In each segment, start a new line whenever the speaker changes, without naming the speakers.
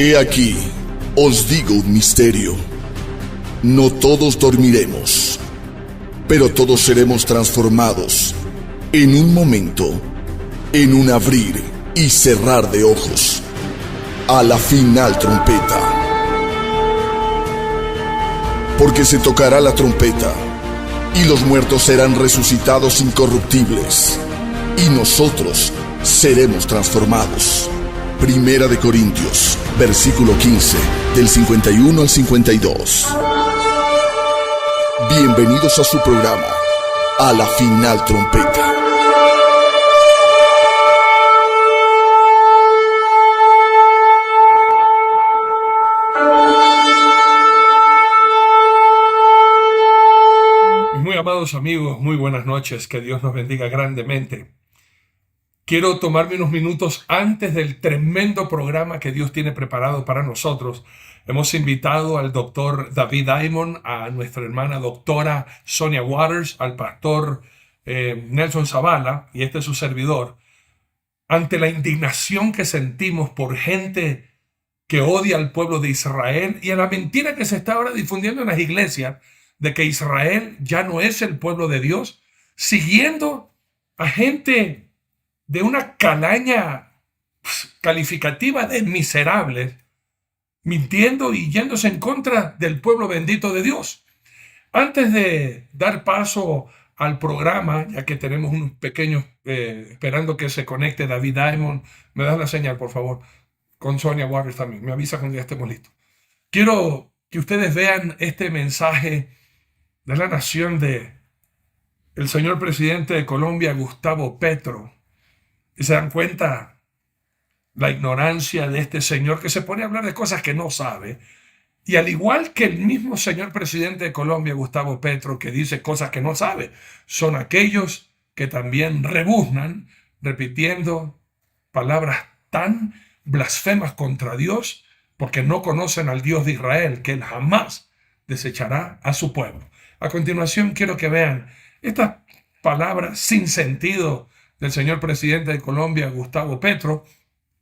He aquí, os digo un misterio. No todos dormiremos, pero todos seremos transformados en un momento, en un abrir y cerrar de ojos, a la final trompeta. Porque se tocará la trompeta, y los muertos serán resucitados incorruptibles, y nosotros seremos transformados. Primera de Corintios, versículo 15, del 51 al 52. Bienvenidos a su programa, A la Final Trompeta.
Muy amados amigos, muy buenas noches, que Dios nos bendiga grandemente. Quiero tomarme unos minutos antes del tremendo programa que Dios tiene preparado para nosotros. Hemos invitado al doctor David Diamond, a nuestra hermana doctora Sonia Waters, al pastor Nelson Zavala, y este es su servidor, ante la indignación que sentimos por gente que odia al pueblo de Israel y a la mentira que se está ahora difundiendo en las iglesias de que Israel ya no es el pueblo de Dios, siguiendo a gente de una calaña calificativa de miserables, mintiendo y yéndose en contra del pueblo bendito de Dios. Antes de dar paso al programa, ya que tenemos unos pequeños, esperando que se conecte David Diamond, me das la señal, por favor, con Sonia Waters también, me avisa cuando ya estemos listos. Quiero que ustedes vean este mensaje de la nación de el señor presidente de Colombia, Gustavo Petro, y se dan cuenta la ignorancia de este señor que se pone a hablar de cosas que no sabe. Y al igual que el mismo señor presidente de Colombia, Gustavo Petro, que dice cosas que no sabe, son aquellos que también rebuznan repitiendo palabras tan blasfemas contra Dios porque no conocen al Dios de Israel, que Él jamás desechará a su pueblo. A continuación quiero que vean estas palabras sin sentido del señor presidente de Colombia, Gustavo Petro,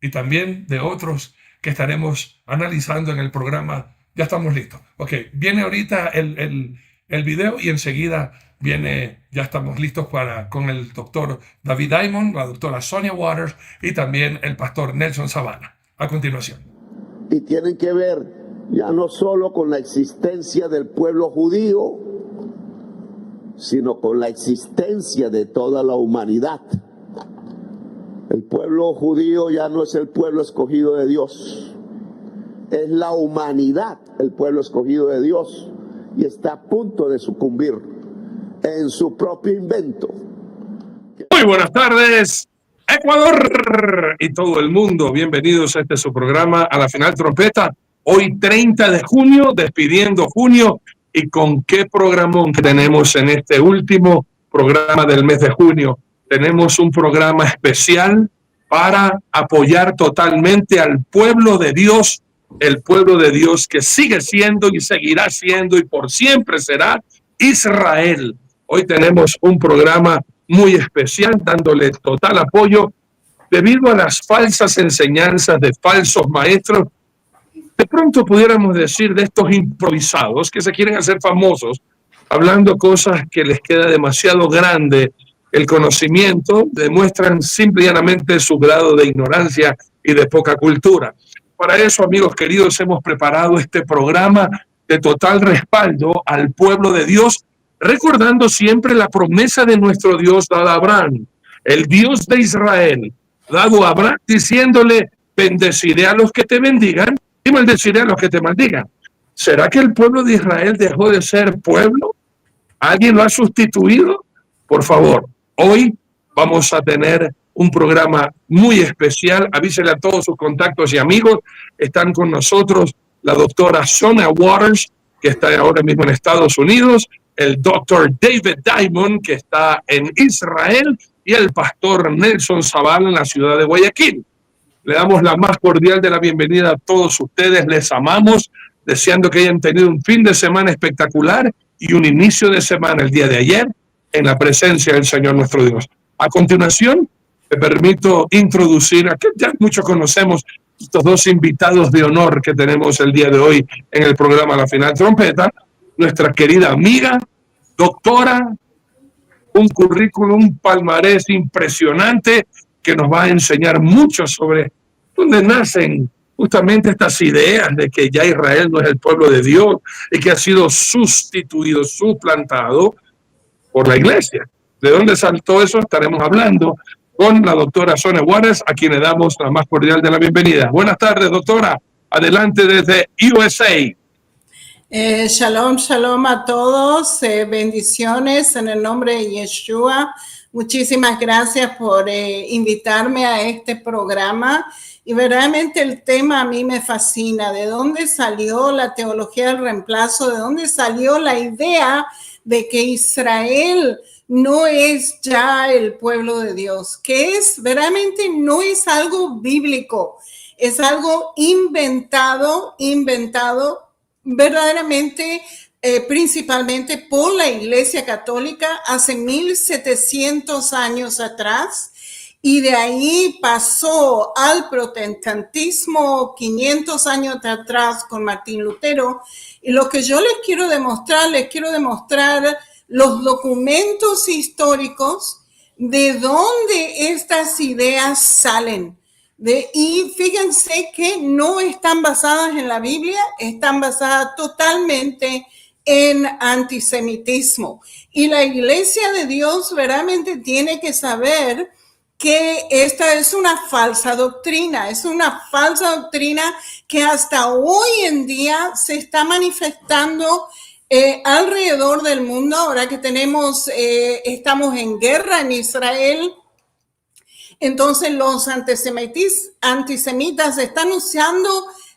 y también de otros que estaremos analizando en el programa. Ya estamos listos. Ok, viene ahorita el video y enseguida ya estamos listos con el doctor David Diamond, la doctora Sonia Waters y también el pastor Nelson Zavala. A continuación.
Y tienen que ver ya no solo con la existencia del pueblo judío, sino con la existencia de toda la humanidad. El pueblo judío ya no es el pueblo escogido de Dios, es la humanidad el pueblo escogido de Dios, y está a punto de sucumbir en su propio invento.
Muy buenas tardes, Ecuador y todo el mundo. Bienvenidos a su programa, A la Final Trompeta. Hoy 30 de junio, despidiendo junio, y con qué programón tenemos en este último programa del mes de junio. Tenemos un programa especial para apoyar totalmente al pueblo de Dios, el pueblo de Dios que sigue siendo y seguirá siendo y por siempre será Israel. Hoy tenemos un programa muy especial dándole total apoyo debido a las falsas enseñanzas de falsos maestros. De pronto pudiéramos decir de estos improvisados que se quieren hacer famosos, hablando cosas que les queda demasiado grande el conocimiento, demuestran simple y llanamente su grado de ignorancia y de poca cultura. Para eso, amigos queridos, hemos preparado este programa de total respaldo al pueblo de Dios, recordando siempre la promesa de nuestro Dios dada a Abraham, el Dios de Israel, dado a Abraham, diciéndole: bendeciré a los que te bendigan y maldeciré a los que te maldigan. ¿Será que el pueblo de Israel dejó de ser pueblo? ¿Alguien lo ha sustituido? Por favor, hoy vamos a tener un programa muy especial. Avísele a todos sus contactos y amigos. Están con nosotros la doctora Sonia Waters, que está ahora mismo en Estados Unidos, el doctor David Diamond, que está en Israel, y el pastor Nelson Zavala en la ciudad de Guayaquil. Le damos la más cordial de la bienvenida a todos ustedes. Les amamos, deseando que hayan tenido un fin de semana espectacular y un inicio de semana el día de ayer en la presencia del Señor nuestro Dios. A continuación, me permito introducir a que ya muchos conocemos estos dos invitados de honor que tenemos el día de hoy en el programa La Final Trompeta, nuestra querida amiga, doctora, un currículum, un palmarés impresionante que nos va a enseñar mucho sobre dónde nacen justamente estas ideas de que ya Israel no es el pueblo de Dios y que ha sido sustituido, suplantado por la iglesia. ¿De dónde saltó eso? Estaremos hablando con la doctora Sonia Juárez, a quien le damos la más cordial de la bienvenida. Buenas tardes, doctora. Adelante desde USA.
Shalom, shalom a todos. Bendiciones en el nombre de Yeshua. Muchísimas gracias por invitarme a este programa. Y verdaderamente el tema a mí me fascina. ¿De dónde salió la teología del reemplazo? ¿De dónde salió la idea de que Israel no es ya el pueblo de Dios? Que es, verdaderamente no es algo bíblico. Es algo inventado verdaderamente, principalmente por la Iglesia Católica hace 1700 años atrás. Y de ahí pasó al protestantismo 500 años atrás con Martín Lutero. Y lo que yo les quiero demostrar los documentos históricos de dónde estas ideas salen. Y fíjense que no están basadas en la Biblia, están basadas totalmente en antisemitismo. Y la Iglesia de Dios verdaderamente tiene que saber que esta es una falsa doctrina, que hasta hoy en día se está manifestando alrededor del mundo. Ahora que estamos en guerra en Israel, entonces los antisemitas están usando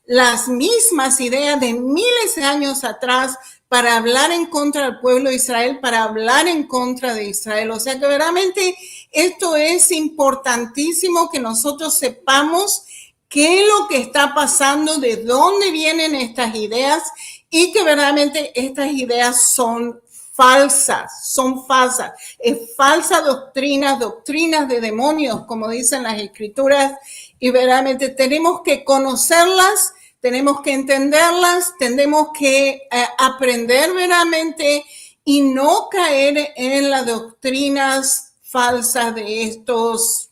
las mismas ideas de miles de años atrás para hablar en contra del pueblo de Israel, para hablar en contra de Israel. O sea que verdaderamente esto es importantísimo que nosotros sepamos qué es lo que está pasando, de dónde vienen estas ideas y que verdaderamente estas ideas son falsas. Es falsa doctrinas de demonios, como dicen las escrituras, y verdaderamente tenemos que conocerlas, tenemos que entenderlas, tenemos que aprender verdaderamente y no caer en las doctrinas falsas de estos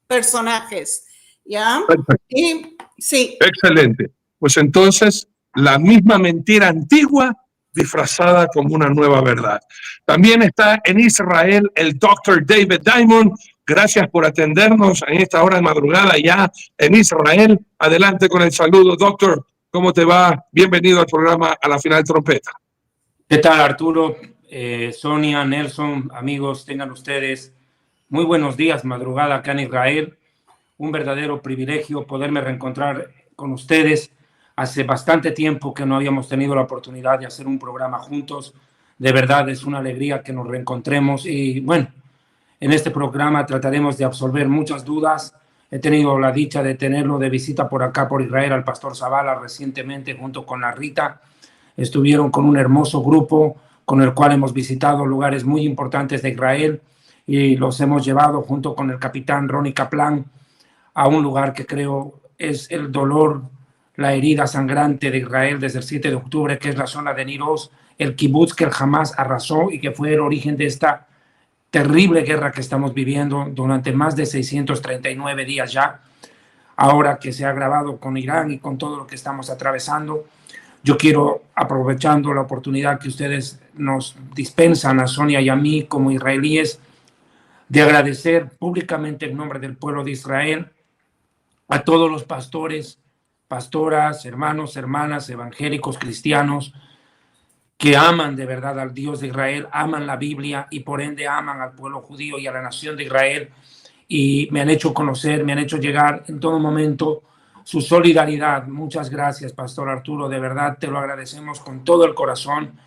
personajes, ¿ya? Y, sí.
Excelente. Pues entonces, la misma mentira antigua disfrazada como una nueva verdad. También está en Israel el Dr. David Diamond. Gracias por atendernos en esta hora de madrugada ya en Israel. Adelante con el saludo, doctor. ¿Cómo te va? Bienvenido al programa A la Final Trompeta.
¿Qué tal, Arturo? Sonia, Nelson, amigos, tengan ustedes muy buenos días, madrugada acá en Israel. Un verdadero privilegio poderme reencontrar con ustedes. Hace bastante tiempo que no habíamos tenido la oportunidad de hacer un programa juntos. De verdad es una alegría que nos reencontremos y bueno, en este programa trataremos de absolver muchas dudas. He tenido la dicha de tenerlo de visita por acá, por Israel, al pastor Zavala recientemente junto con la Rita. Estuvieron con un hermoso grupo con el cual hemos visitado lugares muy importantes de Israel y los hemos llevado junto con el capitán Ronnie Kaplan a un lugar que creo es el dolor, la herida sangrante de Israel desde el 7 de octubre, que es la zona de Nir Oz, el kibutz que el Hamas arrasó y que fue el origen de esta terrible guerra que estamos viviendo durante más de 639 días ya, ahora que se ha agravado con Irán y con todo lo que estamos atravesando. Yo quiero, aprovechando la oportunidad que ustedes nos dispensan a Sonia y a mí como israelíes, de agradecer públicamente en nombre del pueblo de Israel a todos los pastores, pastoras, hermanos, hermanas, evangélicos, cristianos, que aman de verdad al Dios de Israel, aman la Biblia y por ende aman al pueblo judío y a la nación de Israel, y me han hecho conocer, me han hecho llegar en todo momento su solidaridad. Muchas gracias, Pastor Arturo, de verdad te lo agradecemos con todo el corazón,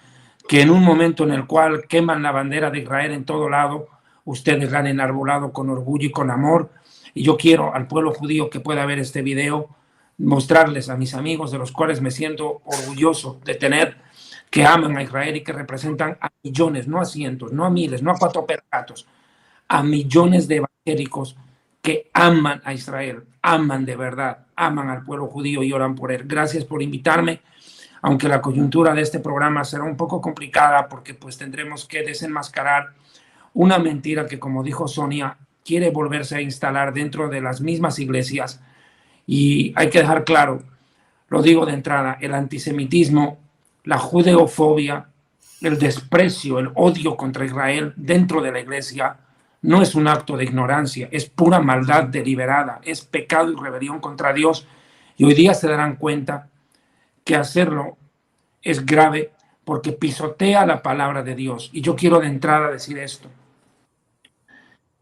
que en un momento en el cual queman la bandera de Israel en todo lado, ustedes la han enarbolado con orgullo y con amor. Y yo quiero al pueblo judío que pueda ver este video, mostrarles a mis amigos de los cuales me siento orgulloso de tener, que aman a Israel y que representan a millones, no a cientos, no a miles, no a 4 percatos, a millones de evangélicos que aman a Israel, aman de verdad, aman al pueblo judío y oran por él. Gracias por invitarme, aunque la coyuntura de este programa será un poco complicada porque pues tendremos que desenmascarar una mentira que, como dijo Sonia, quiere volverse a instalar dentro de las mismas iglesias. Y hay que dejar claro, lo digo de entrada, el antisemitismo, la judeofobia, el desprecio, el odio contra Israel dentro de la iglesia no es un acto de ignorancia, es pura maldad deliberada, es pecado y rebelión contra Dios. Y hoy día se darán cuenta que hacerlo es grave porque pisotea la palabra de Dios. Y yo quiero de entrada decir esto.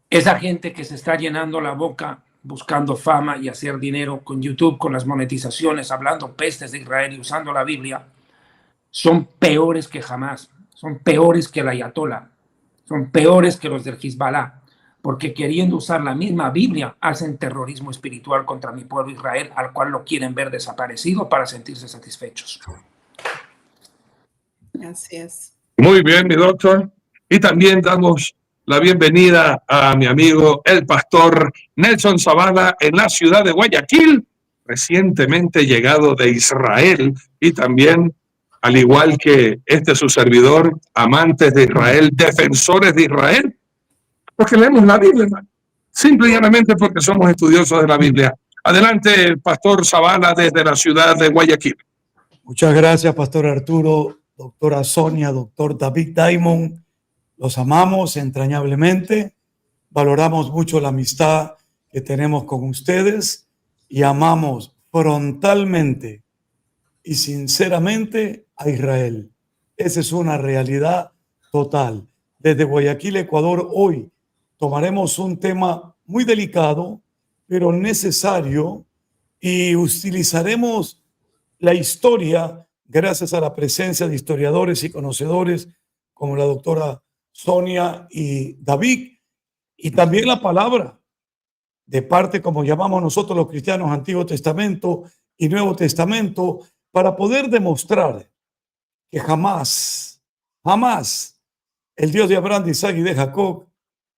Esa gente que se está llenando la boca buscando fama y hacer dinero con YouTube, con las monetizaciones, hablando pestes de Israel y usando la Biblia, son peores que jamás, son peores que el Ayatollah, son peores que los del Hezbollah, porque queriendo usar la misma Biblia hacen terrorismo espiritual contra mi pueblo Israel, al cual lo quieren ver desaparecido para sentirse satisfechos.
Así es.
Muy bien, mi doctor. Y también damos la bienvenida a mi amigo, el pastor Nelson Zavala, en la ciudad de Guayaquil, recientemente llegado de Israel, y también, al igual que su servidor, amantes de Israel, defensores de Israel, porque leemos la Biblia, hermano. Simple y llanamente porque somos estudiosos de la Biblia. Adelante, pastor Zavala, desde la ciudad de Guayaquil.
Muchas gracias, pastor Arturo, doctora Sonia, doctor David Diamond. Los amamos entrañablemente, valoramos mucho la amistad que tenemos con ustedes y amamos frontalmente y sinceramente a Israel. Esa es una realidad total. Desde Guayaquil, Ecuador, hoy tomaremos un tema muy delicado, pero necesario, y utilizaremos la historia gracias a la presencia de historiadores y conocedores como la doctora Sonia y David, y también la palabra de parte, como llamamos nosotros los cristianos, Antiguo Testamento y Nuevo Testamento, para poder demostrar que jamás el Dios de Abraham, de Isaac y de Jacob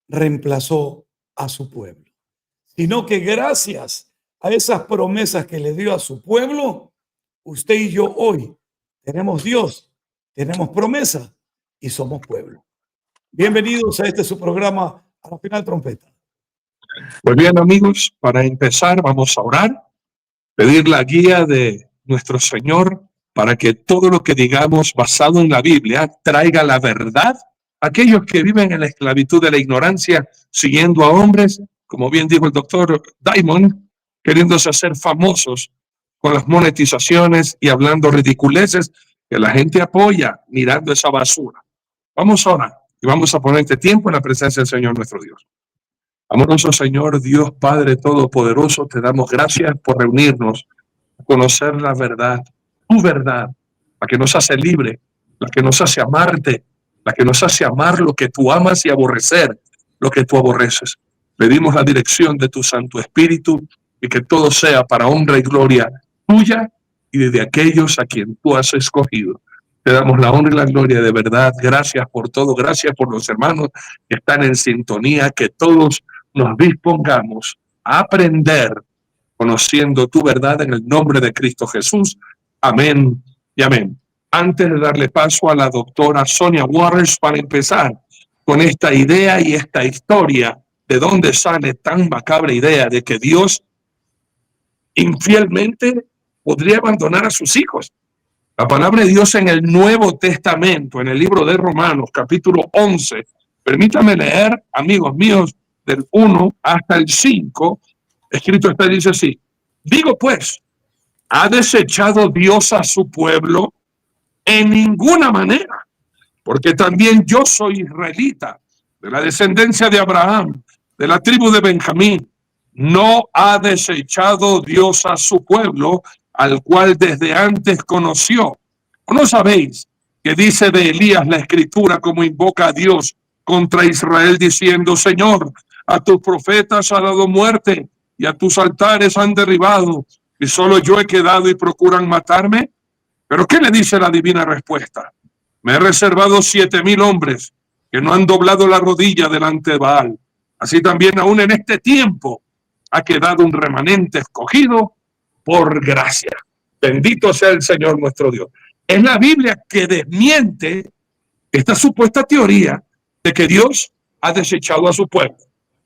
reemplazó a su pueblo, sino que gracias a esas promesas que le dio a su pueblo, usted y yo hoy tenemos Dios, tenemos promesa y somos pueblo. Bienvenidos a su programa, A la Final Trompeta.
Pues bien, amigos, para empezar vamos a orar, pedir la guía de nuestro Señor para que todo lo que digamos basado en la Biblia traiga la verdad a aquellos que viven en la esclavitud de la ignorancia, siguiendo a hombres, como bien dijo el doctor Diamond, queriéndose hacer famosos con las monetizaciones y hablando ridiculeces que la gente apoya mirando esa basura. Vamos a orar y vamos a poner este tiempo en la presencia del Señor nuestro Dios. Amoroso Señor, Dios Padre Todopoderoso, te damos gracias por reunirnos, a conocer la verdad, tu verdad, la que nos hace libre, la que nos hace amarte, la que nos hace amar lo que tú amas y aborrecer lo que tú aborreces. Pedimos la dirección de tu Santo Espíritu y que todo sea para honra y gloria tuya y de aquellos a quien tú has escogido. Te damos la honra y la gloria de verdad. Gracias por todo. Gracias por los hermanos que están en sintonía. Que todos nos dispongamos a aprender conociendo tu verdad en el nombre de Cristo Jesús. Amén y amén. Antes de darle paso a la doctora Sonia Waters para empezar con esta idea y esta historia, de dónde sale tan macabra idea de que Dios infielmente podría abandonar a sus hijos. La palabra de Dios en el Nuevo Testamento, en el libro de Romanos, capítulo 11, permítame leer, amigos míos, del 1 hasta el 5, escrito está, dice así: digo pues, ¿ha desechado Dios a su pueblo? En ninguna manera, porque también yo soy israelita, de la descendencia de Abraham, de la tribu de Benjamín. No ha desechado Dios a su pueblo, al cual desde antes conoció. ¿O no sabéis que dice de Elías la Escritura, como invoca a Dios contra Israel, diciendo: Señor, a tus profetas ha dado muerte y a tus altares han derribado, y solo yo he quedado y procuran matarme? ¿Pero qué le dice la divina respuesta? Me he reservado 7,000 hombres que no han doblado la rodilla delante de Baal. Así también aún en este tiempo ha quedado un remanente escogido por gracia. Bendito sea el Señor nuestro Dios. Es la Biblia que desmiente esta supuesta teoría de que Dios ha desechado a su pueblo,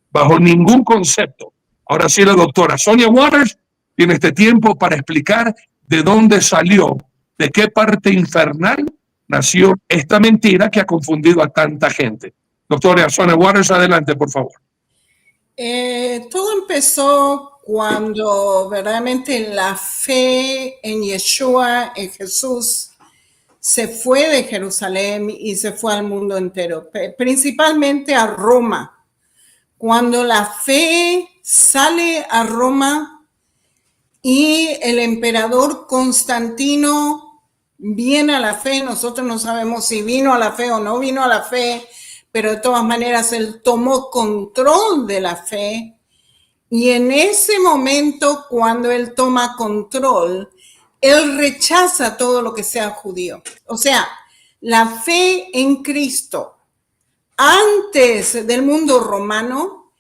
bajo ningún concepto. Ahora sí, la doctora Sonia Waters tiene este tiempo para explicar de dónde salió, de qué parte infernal nació esta mentira que ha confundido a tanta gente. Doctora Sonia Waters, adelante, por favor.
Todo empezó cuando verdaderamente la fe en Yeshua, en Jesús, se fue de Jerusalén y se fue al mundo entero, principalmente a Roma. Cuando la fe sale a Roma y el emperador Constantino viene a la fe, nosotros no sabemos si vino a la fe o no vino a la fe, pero de todas maneras él tomó control de la fe, y en ese momento, cuando él toma control, él rechaza todo lo que sea judío. O sea, la fe en Cristo antes del mundo romano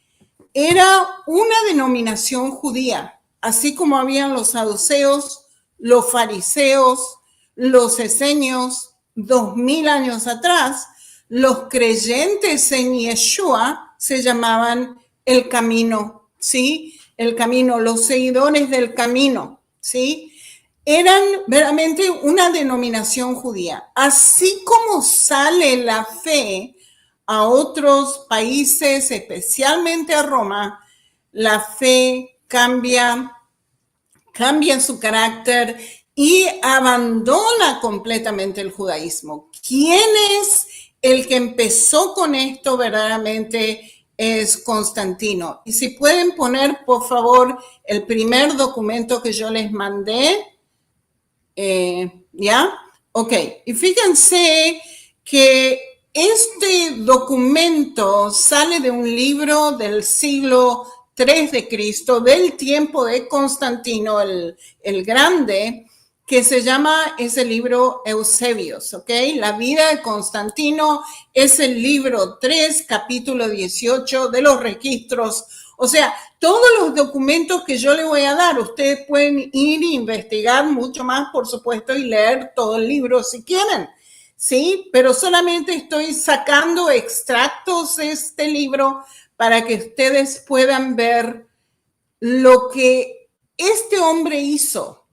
era una denominación judía, así como habían los saduceos, los fariseos, los esenios, 2000 años atrás. Los creyentes en Yeshua se llamaban el camino, ¿sí? El camino, los seguidores del camino, ¿sí? Eran verdaderamente una denominación judía. Así como sale la fe a otros países, especialmente a Roma, la fe cambia su carácter y abandona completamente el judaísmo. ¿Quién es el que empezó con esto verdaderamente? Es Constantino. Y si pueden poner, por favor, el primer documento que yo les mandé. ¿Ya? Ok. Y fíjense que este documento sale de un libro del siglo III de Cristo, del tiempo de Constantino el Grande, que se llama ese libro Eusebios, ¿ok? La vida de Constantino es el libro 3, capítulo 18 de los registros. O sea, todos los documentos que yo le voy a dar, ustedes pueden ir e investigar mucho más, por supuesto, y leer todo el libro si quieren, ¿sí? Pero solamente estoy sacando extractos de este libro para que ustedes puedan ver lo que este hombre hizo,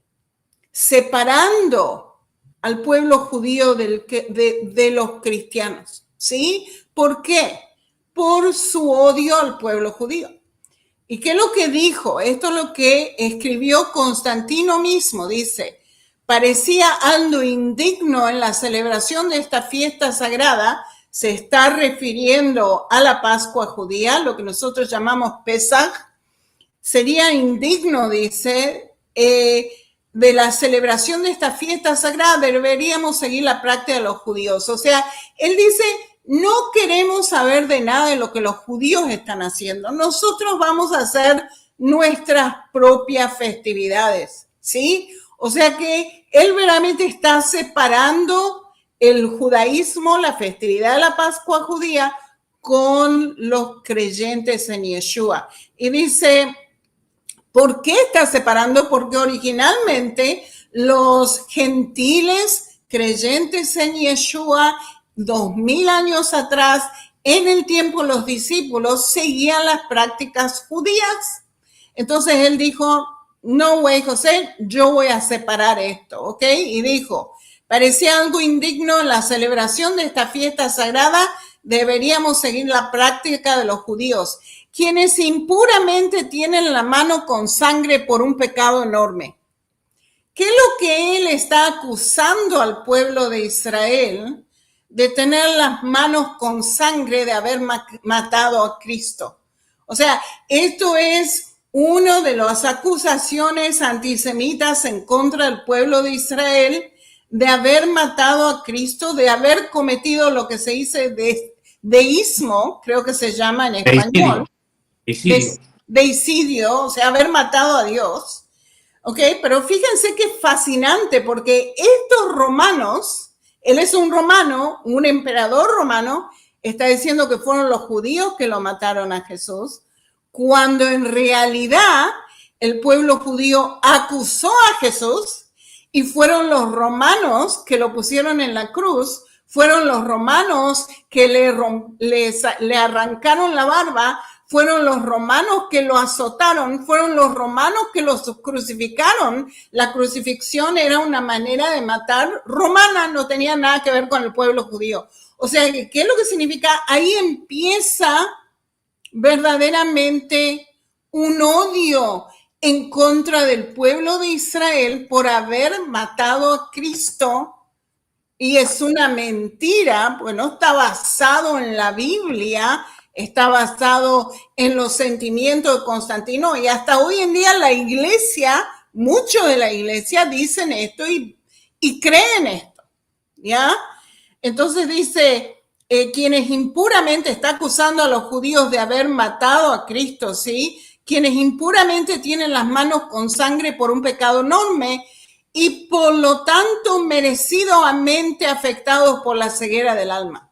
separando al pueblo judío de los cristianos, ¿sí? ¿Por qué? Por su odio al pueblo judío. ¿Y qué es lo que dijo? Esto es lo que escribió Constantino mismo, dice: parecía algo indigno en la celebración de esta fiesta sagrada. Se está refiriendo a la Pascua judía, lo que nosotros llamamos Pesaj. Sería indigno, dice, de la celebración de esta fiesta sagrada, deberíamos seguir la práctica de los judíos. O sea, él dice, no queremos saber de nada de lo que los judíos están haciendo. Nosotros vamos a hacer nuestras propias festividades, ¿sí? O sea que él verdaderamente está separando el judaísmo, la festividad de la Pascua judía, con los creyentes en Yeshua. Y dice, ¿por qué está separando? Porque originalmente los gentiles creyentes en Yeshua, 2000 años atrás, en el tiempo los discípulos seguían las prácticas judías. Entonces él dijo, no way, José, yo voy a separar esto, ¿ok? Y dijo, parecía algo indigno en la celebración de esta fiesta sagrada, deberíamos seguir la práctica de los judíos, quienes impuramente tienen la mano con sangre por un pecado enorme. ¿Qué es lo que él está acusando al pueblo de Israel? De tener las manos con sangre, de haber matado a Cristo. O sea, esto es una de las acusaciones antisemitas en contra del pueblo de Israel, de haber matado a Cristo, de haber cometido lo que se dice deísmo, creo que se llama en español. Deicidio, o sea, haber matado a Dios. Ok, pero fíjense qué fascinante, porque estos romanos, él es un romano, un emperador romano, está diciendo que fueron los judíos que lo mataron a Jesús, cuando en realidad el pueblo judío acusó a Jesús y fueron los romanos que lo pusieron en la cruz, fueron los romanos que le arrancaron la barba, fueron los romanos que lo azotaron, fueron los romanos que los crucificaron. La crucifixión era una manera de matar romana, no tenía nada que ver con el pueblo judío. O sea, ¿qué es lo que significa? Ahí empieza verdaderamente un odio en contra del pueblo de Israel por haber matado a Cristo. Y es una mentira, pues no está basado en la Biblia, está basado en los sentimientos de Constantino. Y hasta hoy en día la iglesia, muchos de la iglesia dicen esto y creen esto, ¿ya? Entonces dice, quienes impuramente, está acusando a los judíos de haber matado a Cristo, ¿sí? Quienes impuramente tienen las manos con sangre por un pecado enorme y por lo tanto merecidamente afectados por la ceguera del alma.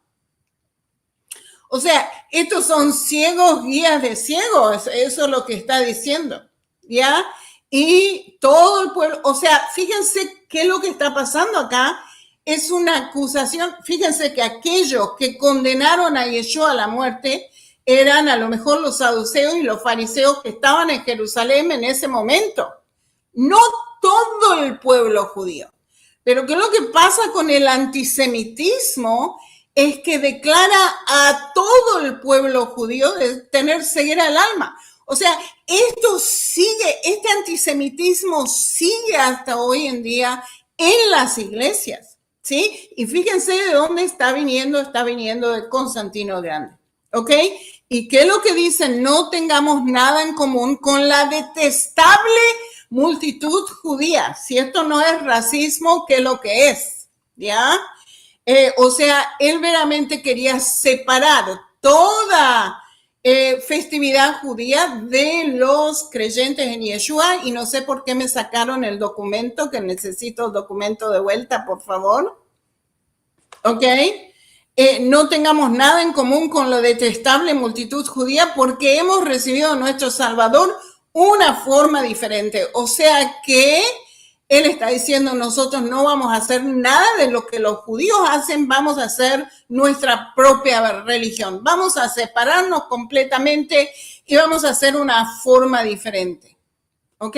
O sea, estos son ciegos, guías de ciegos, eso es lo que está diciendo, ¿ya? Y todo el pueblo, o sea, fíjense qué es lo que está pasando acá, es una acusación. Fíjense que aquellos que condenaron a Yeshua a la muerte eran a lo mejor los saduceos y los fariseos que estaban en Jerusalén en ese momento, no todo el pueblo judío. Pero ¿qué es lo que pasa con el antisemitismo? Es que declara a todo el pueblo judío de tener ceguera del alma. O sea, esto sigue, este antisemitismo sigue hasta hoy en día en las iglesias, ¿sí? Y fíjense de dónde está viniendo de Constantino el Grande, ¿ok? ¿Y qué es lo que dicen? No tengamos nada en común con la detestable multitud judía. Si esto no es racismo, ¿qué es lo que es? ¿Ya? O sea, él verdaderamente quería separar toda festividad judía de los creyentes en Yeshua, y no sé por qué me sacaron el documento, que necesito el documento de vuelta, por favor. ¿Ok? No tengamos nada en común con la detestable multitud judía porque hemos recibido a nuestro Salvador una forma diferente. O sea que él está diciendo, nosotros no vamos a hacer nada de lo que los judíos hacen, vamos a hacer nuestra propia religión. Vamos a separarnos completamente y vamos a hacer una forma diferente. ¿Ok?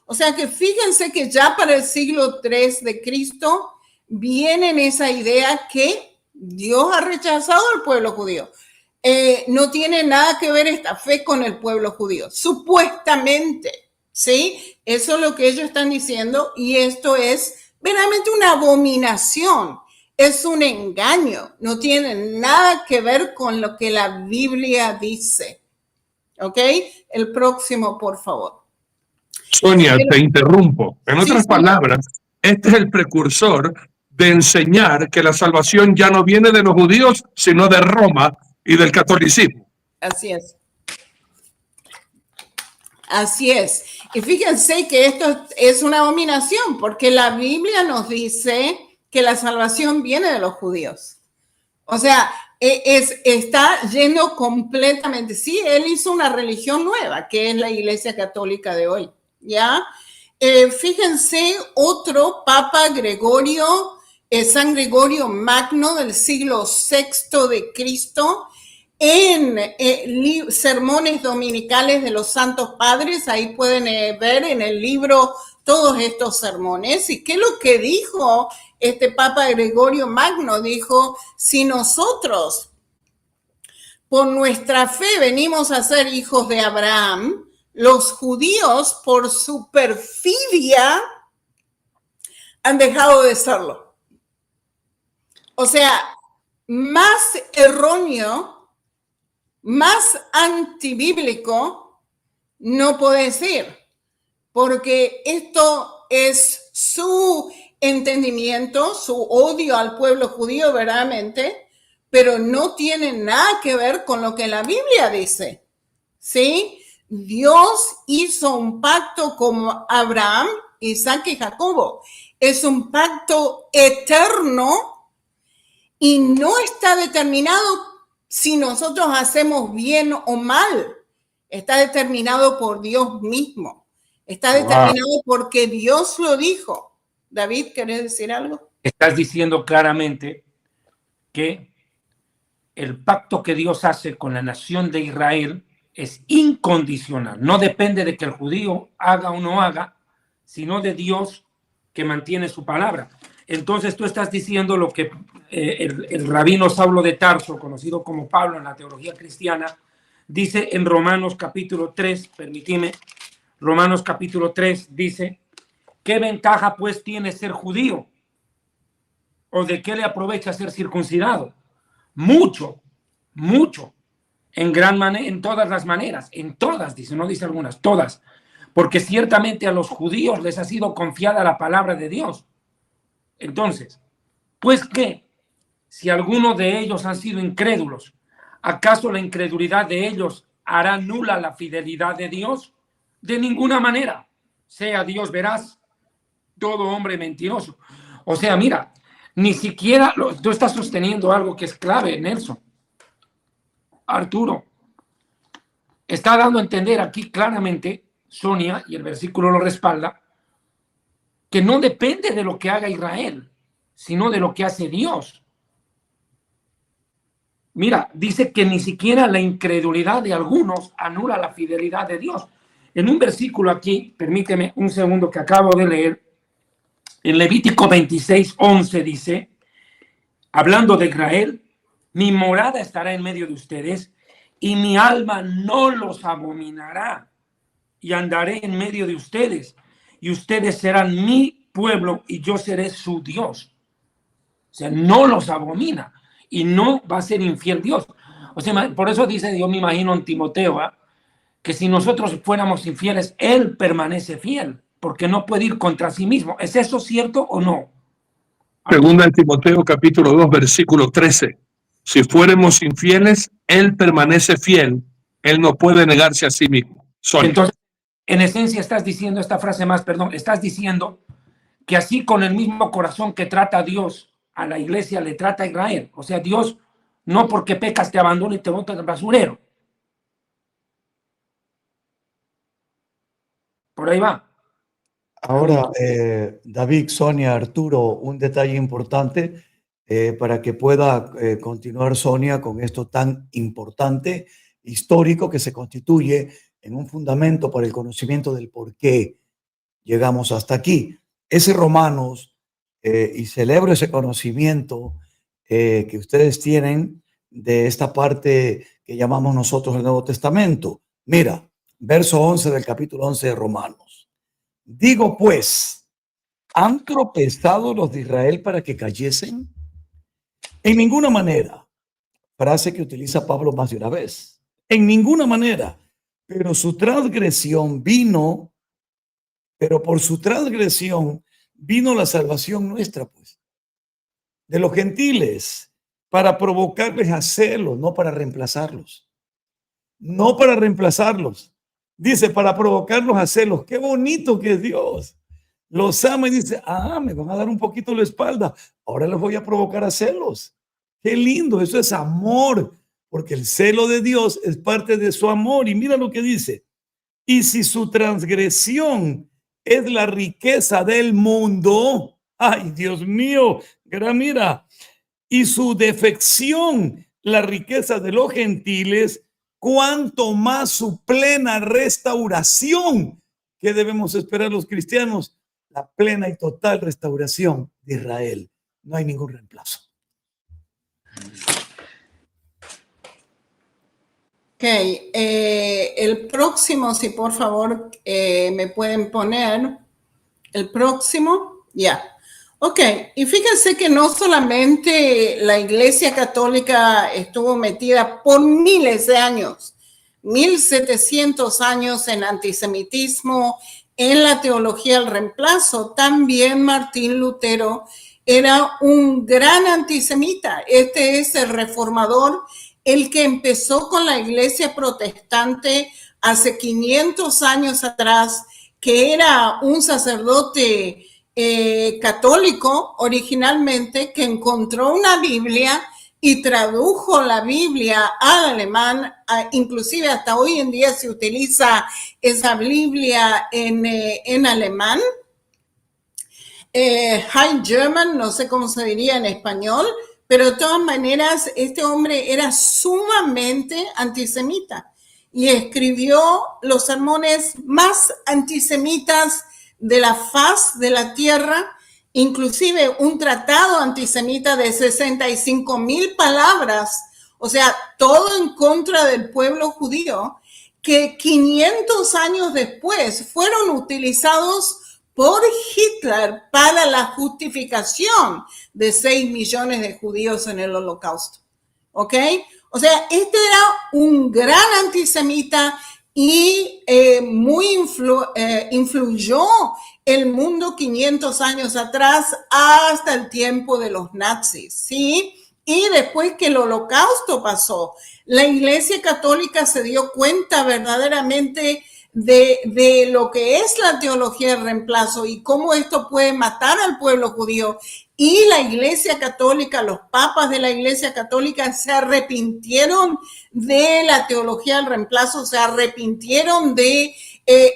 O sea que fíjense que ya para el siglo III de Cristo viene en esa idea que Dios ha rechazado al pueblo judío. No tiene nada que ver esta fe con el pueblo judío, supuestamente, ¿sí? Eso es lo que ellos están diciendo, y esto es verdaderamente una abominación, es un engaño, no tiene nada que ver con lo que la Biblia dice. ¿Ok? El próximo, por favor.
Sonia, te interrumpo. En otras palabras, este es el precursor de enseñar que la salvación ya no viene de los judíos, sino de Roma y del catolicismo.
Así es. Así es. Y fíjense que esto es una abominación, porque la Biblia nos dice que la salvación viene de los judíos. O sea, está yendo completamente. Sí, él hizo una religión nueva, que es la Iglesia Católica de hoy, ¿ya? Fíjense, otro Papa Gregorio, San Gregorio Magno del siglo VI de Cristo, en sermones dominicales de los Santos Padres, ahí pueden ver en el libro todos estos sermones. ¿Y qué es lo que dijo este Papa Gregorio Magno? Dijo, si nosotros por nuestra fe venimos a ser hijos de Abraham, los judíos por su perfidia han dejado de serlo. O sea, más erróneo, más antibíblico no puede ser, porque esto es su entendimiento, su odio al pueblo judío verdaderamente, pero no tiene nada que ver con lo que la Biblia dice, ¿sí? Dios hizo un pacto con Abraham, Isaac y Jacobo. Es un pacto eterno y no está determinado si nosotros hacemos bien o mal. está determinado por Dios mismo, está determinado porque Dios lo dijo. David, ¿querés decir algo?
Estás diciendo claramente que el pacto que Dios hace con la nación de Israel es incondicional. No depende de que el judío haga o no haga, sino de Dios que mantiene su palabra. Entonces tú estás diciendo lo que el rabino Saulo de Tarso, conocido como Pablo en la teología cristiana, dice en Romanos capítulo 3, permíteme, Romanos capítulo 3 dice, ¿qué ventaja pues tiene ser judío? ¿O de qué le aprovecha ser circuncidado? Mucho, mucho, en gran manera, en todas las maneras, en todas, dice, no dice algunas, todas, porque ciertamente a los judíos les ha sido confiada la palabra de Dios. Entonces, pues ¿qué? Si algunos de ellos han sido incrédulos, ¿acaso la incredulidad de ellos hará nula la fidelidad de Dios? De ninguna manera. Sea Dios veraz, todo hombre mentiroso. O sea, mira, ni siquiera tú estás sosteniendo algo que es clave, Nelson. Arturo está dando a entender aquí claramente, Sonia, y el versículo lo respalda, que no depende de lo que haga Israel, sino de lo que hace Dios. Mira, dice que ni siquiera la incredulidad de algunos anula la fidelidad de Dios. En un versículo aquí, permíteme un segundo que acabo de leer, en Levítico 26:11 dice, hablando de Israel, mi morada estará en medio de ustedes y mi alma no los abominará y andaré en medio de ustedes y ustedes serán mi pueblo y yo seré su Dios. O sea, no los abomina y no va a ser infiel Dios. O sea, por eso dice, yo me imagino en Timoteo, que si nosotros fuéramos infieles, él permanece fiel, porque no puede ir contra sí mismo. ¿Es eso cierto o no?
Segunda de Timoteo capítulo 2, versículo 13. Si fuéramos infieles, él permanece fiel. Él no puede negarse a sí mismo.
Entonces, en esencia estás diciendo esta frase más, perdón, estás diciendo que así con el mismo corazón que trata a Dios a la iglesia, le trata a Israel. O sea, Dios no porque pecas te abandona y te bota en el basurero. Por ahí va.
Ahora, David, Sonia, Arturo, un detalle importante para que pueda continuar Sonia con esto tan importante, histórico, que se constituye en un fundamento para el conocimiento del por qué llegamos hasta aquí. Ese Romanos, y celebro ese conocimiento que ustedes tienen de esta parte que llamamos nosotros el Nuevo Testamento. Mira, verso 11 del capítulo 11 de Romanos. Digo pues, ¿han tropezado los de Israel para que cayesen? En ninguna manera. Frase que utiliza Pablo más de una vez. En ninguna manera. Pero por su transgresión vino la salvación nuestra, pues, de los gentiles, para provocarles a celos, no para reemplazarlos. No para reemplazarlos. Dice, para provocarlos a celos. Qué bonito que es Dios. Los ama y dice, me van a dar un poquito la espalda. Ahora los voy a provocar a celos. Qué lindo, eso es amor, porque el celo de Dios es parte de su amor. Y mira lo que dice. Y si su transgresión es la riqueza del mundo, ay, Dios mío, mira, y su defección, la riqueza de los gentiles, cuánto más su plena restauración. ¿Qué debemos esperar los cristianos? La plena y total restauración de Israel. No hay ningún reemplazo.
Ok, el próximo, si por favor me pueden poner el próximo, ya. Ok, y fíjense que no solamente la Iglesia Católica estuvo metida por miles de años, 1700 años en antisemitismo, en la teología del reemplazo. También Martín Lutero era un gran antisemita. Este es el reformador, el que empezó con la Iglesia protestante hace 500 años atrás, que era un sacerdote católico originalmente, que encontró una Biblia y tradujo la Biblia al alemán. Inclusive hasta hoy en día se utiliza esa Biblia en alemán. High German, no sé cómo se diría en español, pero de todas maneras este hombre era sumamente antisemita y escribió los sermones más antisemitas de la faz de la tierra, inclusive un tratado antisemita de 65,000 palabras, o sea, todo en contra del pueblo judío, que 500 años después fueron utilizados por Hitler para la justificación de 6 millones de judíos en el Holocausto. ¿Ok? O sea, este era un gran antisemita y influyó el mundo 500 años atrás hasta el tiempo de los nazis, ¿sí? Y después que el Holocausto pasó, la Iglesia Católica se dio cuenta verdaderamente de lo que es la teología del reemplazo y cómo esto puede matar al pueblo judío. Y la Iglesia Católica, los papas de la Iglesia Católica se arrepintieron de la teología del reemplazo, se arrepintieron de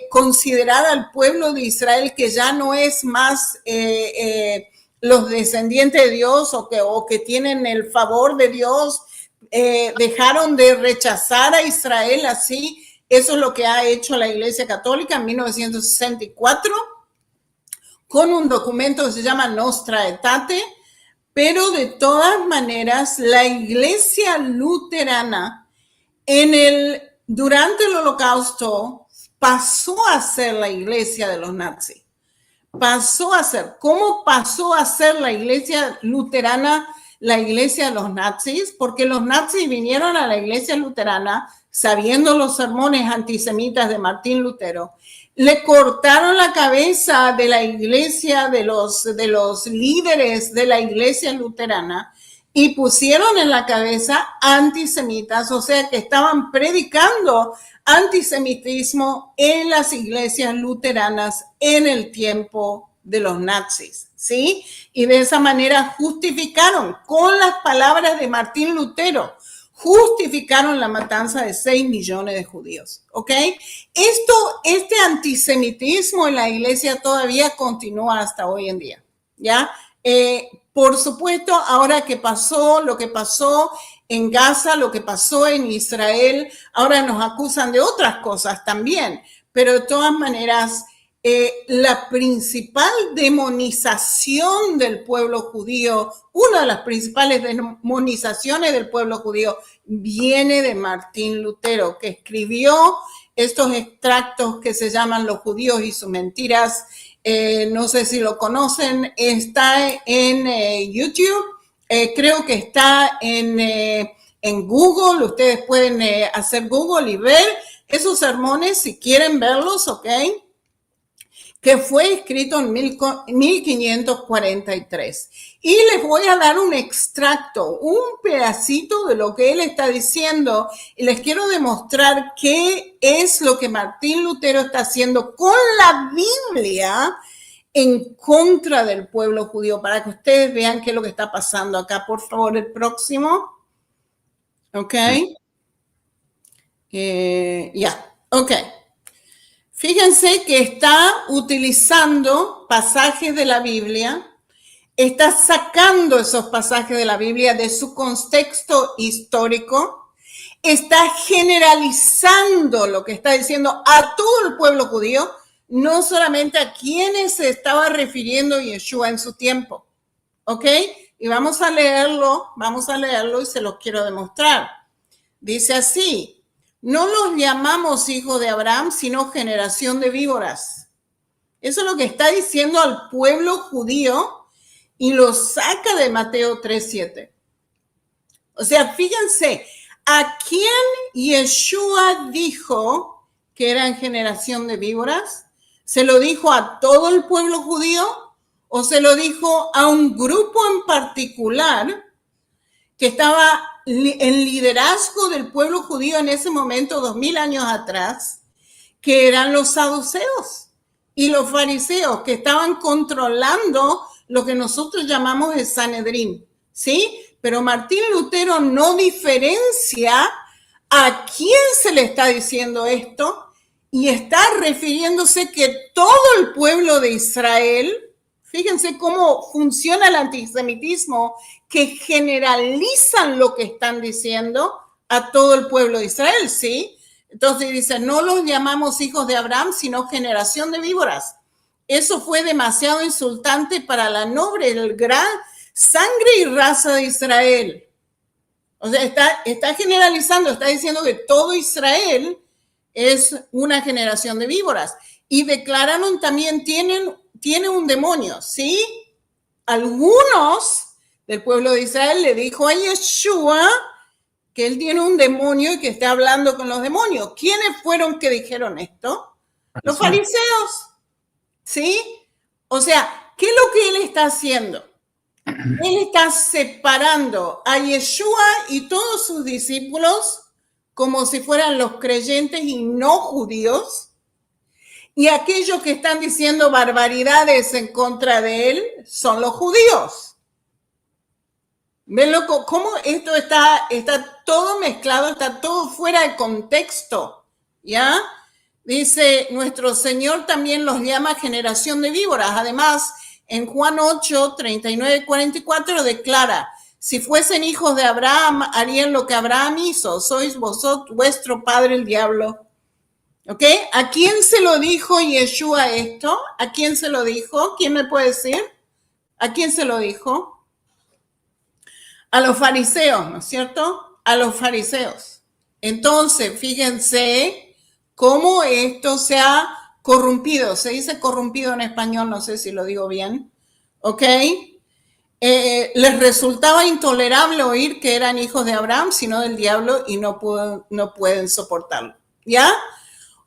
considerar al pueblo de Israel que ya no es más los descendientes de Dios o que tienen el favor de Dios, dejaron de rechazar a Israel así. Eso es lo que ha hecho la Iglesia Católica en 1964 con un documento que se llama Nostra Aetate, pero de todas maneras la Iglesia luterana durante el Holocausto pasó a ser la iglesia de los nazis. ¿Cómo pasó a ser la Iglesia luterana la iglesia de los nazis? Porque los nazis vinieron a la Iglesia luterana sabiendo los sermones antisemitas de Martín Lutero, le cortaron la cabeza de la iglesia, de los líderes de la iglesia luterana y pusieron en la cabeza antisemitas, o sea que estaban predicando antisemitismo en las iglesias luteranas en el tiempo de los nazis, ¿sí? Y de esa manera justificaron con las palabras de Martín Lutero, justificaron la matanza de 6 millones de judíos, ¿ok? Este antisemitismo en la iglesia todavía continúa hasta hoy en día, ¿ya? Por supuesto, ahora que pasó lo que pasó en Gaza, lo que pasó en Israel, ahora nos acusan de otras cosas también, pero de todas maneras, la principal demonización del pueblo judío, una de las principales demonizaciones del pueblo judío viene de Martín Lutero, que escribió estos extractos que se llaman Los judíos y sus mentiras. No sé si lo conocen, está en YouTube, creo que está en Google, ustedes pueden hacer Google y ver esos sermones si quieren verlos, ¿ok? Que fue escrito en 1543. Y les voy a dar un extracto, un pedacito de lo que él está diciendo y les quiero demostrar qué es lo que Martín Lutero está haciendo con la Biblia en contra del pueblo judío, para que ustedes vean qué es lo que está pasando acá. Por favor, el próximo. Ok. Ok. Fíjense que está utilizando pasajes de la Biblia, está sacando esos pasajes de la Biblia de su contexto histórico, está generalizando lo que está diciendo a todo el pueblo judío, no solamente a quienes se estaba refiriendo Yeshua en su tiempo. ¿Ok? Y vamos a leerlo y se los quiero demostrar. Dice así: no los llamamos hijos de Abraham, sino generación de víboras. Eso es lo que está diciendo al pueblo judío y lo saca de Mateo 3:7. O sea, fíjense, ¿a quién Yeshua dijo que eran generación de víboras? ¿Se lo dijo a todo el pueblo judío o se lo dijo a un grupo en particular que estaba en liderazgo del pueblo judío en ese momento, 2000 años atrás, que eran los saduceos y los fariseos, que estaban controlando lo que nosotros llamamos el Sanedrín, ¿sí? Pero Martín Lutero no diferencia a quién se le está diciendo esto y está refiriéndose que todo el pueblo de Israel, fíjense cómo funciona el antisemitismo, que generalizan lo que están diciendo a todo el pueblo de Israel, ¿sí? Entonces dice, no los llamamos hijos de Abraham, sino generación de víboras. Eso fue demasiado insultante para la noble, el gran sangre y raza de Israel. O sea, está generalizando, está diciendo que todo Israel es una generación de víboras. Y declararon también, tiene un demonio, ¿sí? Algunos del pueblo de Israel le dijo a Yeshua que él tiene un demonio y que está hablando con los demonios. ¿Quiénes fueron que dijeron esto? Los fariseos, ¿sí? O sea, ¿qué es lo que él está haciendo? Él está separando a Yeshua y todos sus discípulos como si fueran los creyentes y no judíos, y aquellos que están diciendo barbaridades en contra de él son los judíos. ¿Ven cómo esto está todo mezclado, está todo fuera de contexto? ¿Ya? Dice, nuestro Señor también los llama generación de víboras. Además, en Juan 8, 39, 44 declara, si fuesen hijos de Abraham, harían lo que Abraham hizo. Sois vosotros, vuestro padre el diablo. ¿Ok? ¿A quién se lo dijo Yeshua esto? ¿A quién se lo dijo? ¿Quién me puede decir? ¿A quién se lo dijo? A los fariseos, ¿no es cierto? A los fariseos. Entonces, fíjense cómo esto se ha corrompido. Se dice corrompido en español, no sé si lo digo bien. ¿Ok? Les resultaba intolerable oír que eran hijos de Abraham, sino del diablo, y no pueden soportarlo. ¿Ya?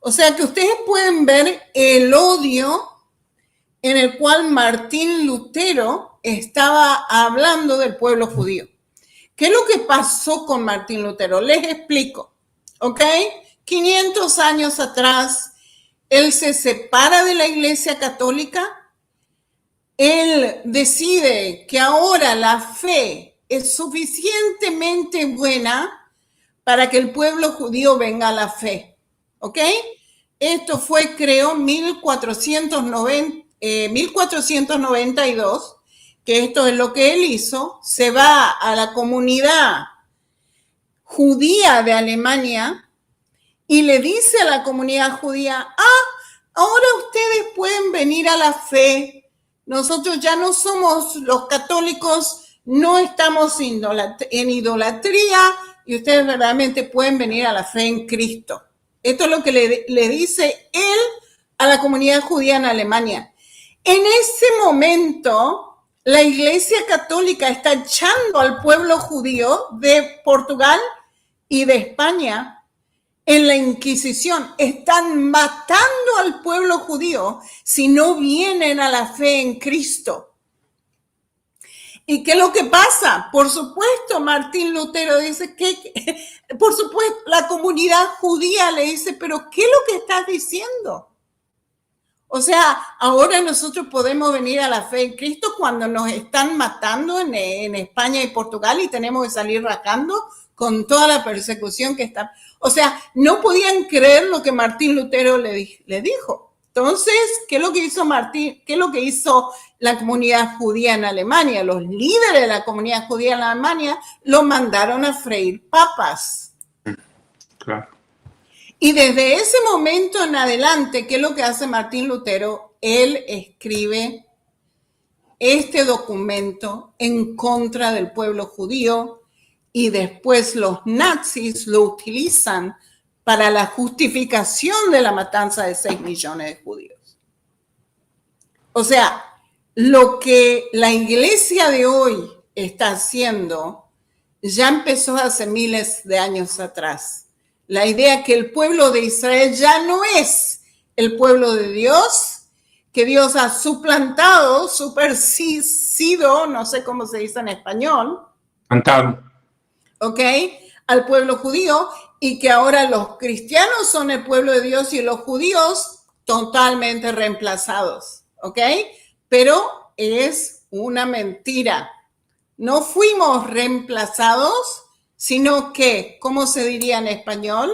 O sea que ustedes pueden ver el odio en el cual Martín Lutero estaba hablando del pueblo judío. ¿Qué es lo que pasó con Martín Lutero? Les explico, ¿ok? 500 años atrás, él se separa de la Iglesia Católica. Él decide que ahora la fe es suficientemente buena para que el pueblo judío venga a la fe, ¿ok? Esto fue, creo, 1492, que esto es lo que él hizo. Se va a la comunidad judía de Alemania y le dice a la comunidad judía, ahora ustedes pueden venir a la fe. Nosotros ya no somos los católicos, no estamos en idolatría y ustedes verdaderamente pueden venir a la fe en Cristo. Esto es lo que le dice él a la comunidad judía en Alemania. En ese momento, la Iglesia Católica está echando al pueblo judío de Portugal y de España en la Inquisición. Están matando al pueblo judío si no vienen a la fe en Cristo. ¿Y qué es lo que pasa? Por supuesto, Martín Lutero dice por supuesto, la comunidad judía le dice, pero ¿qué es lo que estás diciendo? O sea, ahora nosotros podemos venir a la fe en Cristo cuando nos están matando en España y Portugal y tenemos que salir rajando con toda la persecución que está. O sea, no podían creer lo que Martín Lutero le dijo. Entonces, ¿qué es lo que hizo Martín? ¿Qué es lo que hizo la comunidad judía en Alemania? Los líderes de la comunidad judía en Alemania lo mandaron a freír papas.
Claro.
Y desde ese momento en adelante, ¿qué es lo que hace Martín Lutero? Él escribe este documento en contra del pueblo judío y después los nazis lo utilizan para la justificación de la matanza de 6 millones de judíos. O sea, lo que la iglesia de hoy está haciendo ya empezó hace miles de años atrás. La idea que el pueblo de Israel ya no es el pueblo de Dios, que Dios ha suplantado, supersido, no sé cómo se dice en español.
Plantado.
¿Ok? Al pueblo judío, y que ahora los cristianos son el pueblo de Dios y los judíos totalmente reemplazados. ¿Ok? Pero es una mentira. No fuimos reemplazados, sino que, ¿cómo se diría en español?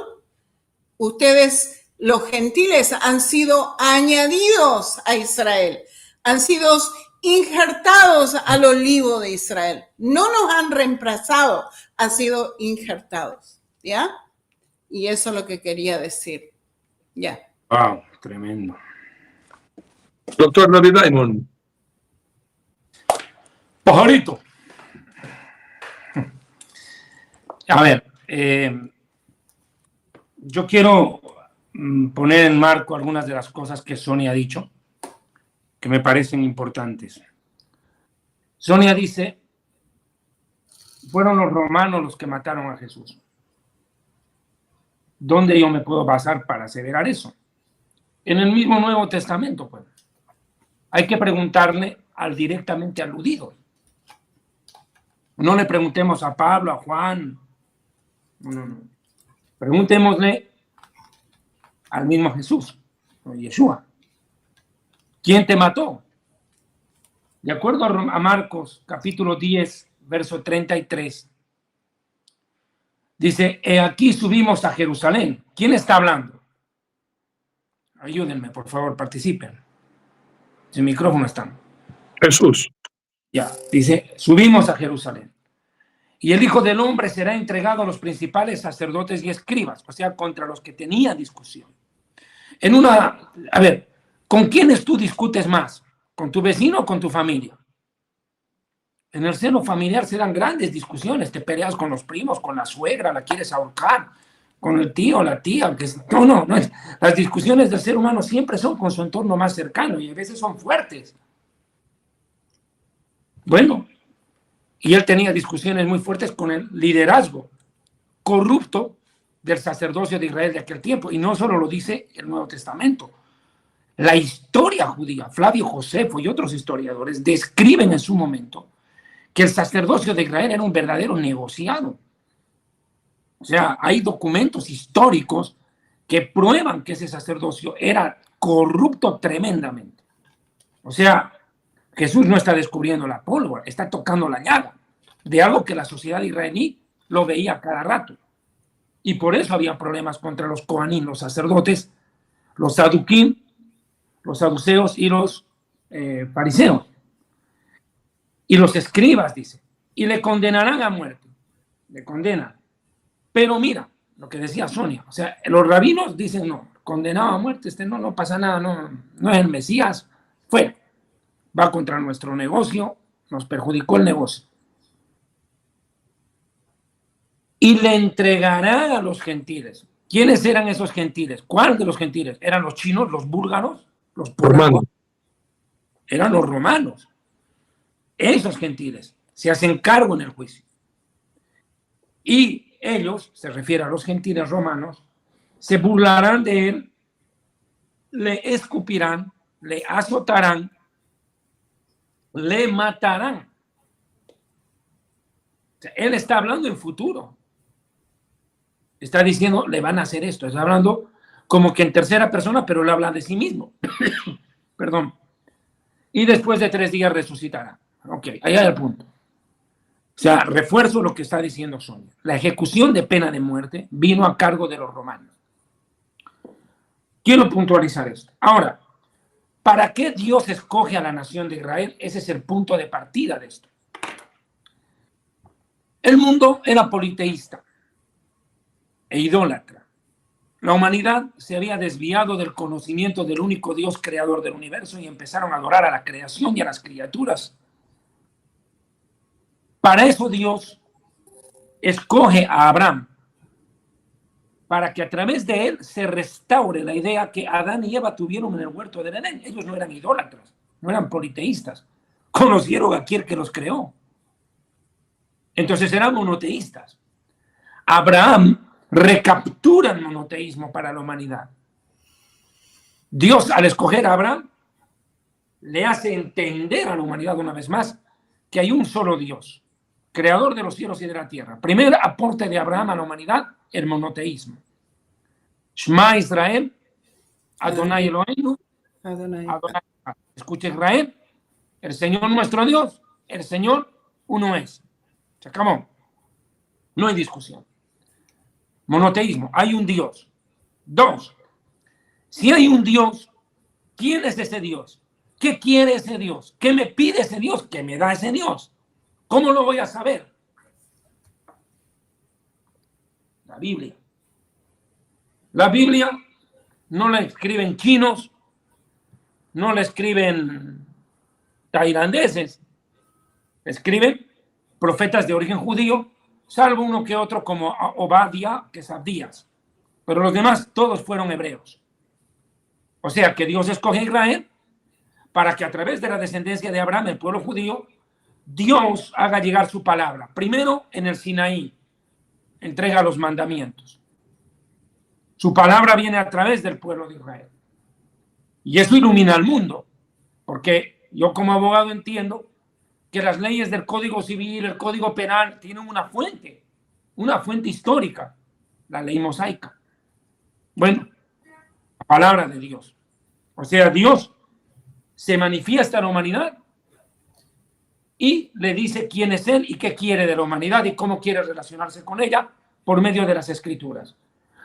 Ustedes, los gentiles, han sido añadidos a Israel, han sido injertados al olivo de Israel. No nos han reemplazado, han sido injertados, ¿ya? Y eso es lo que quería decir, ya.
Wow, tremendo.
Doctor David Diamond.
Pajarito. A ver, yo quiero poner en marco algunas de las cosas que Sonia ha dicho, que me parecen importantes. Sonia dice, fueron los romanos los que mataron a Jesús. ¿Dónde yo me puedo basar para aseverar eso? En el mismo Nuevo Testamento, pues. Hay que preguntarle al directamente aludido. No le preguntemos a Pablo, a Juan. No. Preguntémosle al mismo Jesús, o Yeshua. ¿Quién te mató? De acuerdo a Marcos, capítulo 10, verso 33, dice, aquí subimos a Jerusalén. ¿Quién está hablando? Ayúdenme, por favor, participen. Sin micrófono están.
Jesús.
Ya, dice, subimos a Jerusalén. Y el Hijo del Hombre será entregado a los principales sacerdotes y escribas, o sea, contra los que tenía discusión. A ver, ¿con quiénes tú discutes más? ¿Con tu vecino o con tu familia? En el seno familiar se dan grandes discusiones, te peleas con los primos, con la suegra, la quieres ahorcar, con el tío o la tía. No. Las discusiones del ser humano siempre son con su entorno más cercano y a veces son fuertes. Bueno, y él tenía discusiones muy fuertes con el liderazgo corrupto del sacerdocio de Israel de aquel tiempo. Y no solo lo dice el Nuevo Testamento. La historia judía, Flavio Josefo y otros historiadores describen en su momento que el sacerdocio de Israel era un verdadero negociado. O sea, hay documentos históricos que prueban que ese sacerdocio era corrupto tremendamente. O sea, Jesús no está descubriendo la pólvora, está tocando la llaga de algo que la sociedad israelí lo veía cada rato. Y por eso había problemas contra los coanín, los sacerdotes, los saduquín, los saduceos y los fariseos. Y los escribas, dice, y le condenarán a muerte. Le condenan. Pero mira, lo que decía Sonia, o sea, los rabinos dicen no, condenado a muerte, no pasa nada, no es el Mesías, fue. Va contra nuestro negocio, nos perjudicó el negocio. Y le entregará a los gentiles. ¿Quiénes eran esos gentiles? ¿Cuál de los gentiles? ¿Eran los chinos, los búlgaros, los polacos? Eran los romanos. Esos gentiles se hacen cargo en el juicio. Y ellos, se refiere a los gentiles romanos, se burlarán de él, le escupirán, le azotarán, le matarán. O sea, él está hablando en futuro. Está diciendo, le van a hacer esto. Está hablando como que en tercera persona, pero le habla de sí mismo. Perdón. Y después de 3 días resucitará. Ok, ahí hay el punto. O sea, refuerzo lo que está diciendo Sonia. La ejecución de pena de muerte vino a cargo de los romanos. Quiero puntualizar esto. Ahora, ¿para qué Dios escoge a la nación de Israel? Ese es el punto de partida de esto. El mundo era politeísta e idólatra. La humanidad se había desviado del conocimiento del único Dios creador del universo y empezaron a adorar a la creación y a las criaturas. Para eso Dios escoge a Abraham, para que a través de él se restaure la idea que Adán y Eva tuvieron en el huerto del Edén. Ellos no eran idólatras, no eran politeístas, conocieron a aquel que los creó. Entonces eran monoteístas. Abraham recaptura el monoteísmo para la humanidad. Dios, al escoger a Abraham, le hace entender a la humanidad una vez más que hay un solo Dios, creador de los cielos y de la tierra. Primer aporte de Abraham a la humanidad, el monoteísmo. Shema Israel, Adonai Eloheinu, Adonai. Escucha Israel, el Señor nuestro Dios, el Señor uno es. Se acabó. No hay discusión. Monoteísmo, hay un Dios. 2, si hay un Dios, ¿quién es ese Dios? ¿Qué quiere ese Dios? ¿Qué me pide ese Dios? ¿Qué me da ese Dios? ¿Cómo lo voy a saber? La Biblia. La Biblia no la escriben chinos, no la escriben tailandeses, escriben profetas de origen judío, salvo uno que otro como Obadiah, que es Abdías. Pero los demás todos fueron hebreos. O sea que Dios escoge a Israel para que a través de la descendencia de Abraham, el pueblo judío, Dios haga llegar su palabra. Primero en el Sinaí, entrega los mandamientos. Su palabra viene a través del pueblo de Israel. Y eso ilumina al mundo, porque yo como abogado entiendo que las leyes del Código Civil, el Código Penal, tienen una fuente histórica, la ley mosaica. Bueno, la palabra de Dios. O sea, Dios se manifiesta a la humanidad y le dice quién es Él y qué quiere de la humanidad y cómo quiere relacionarse con ella por medio de las Escrituras.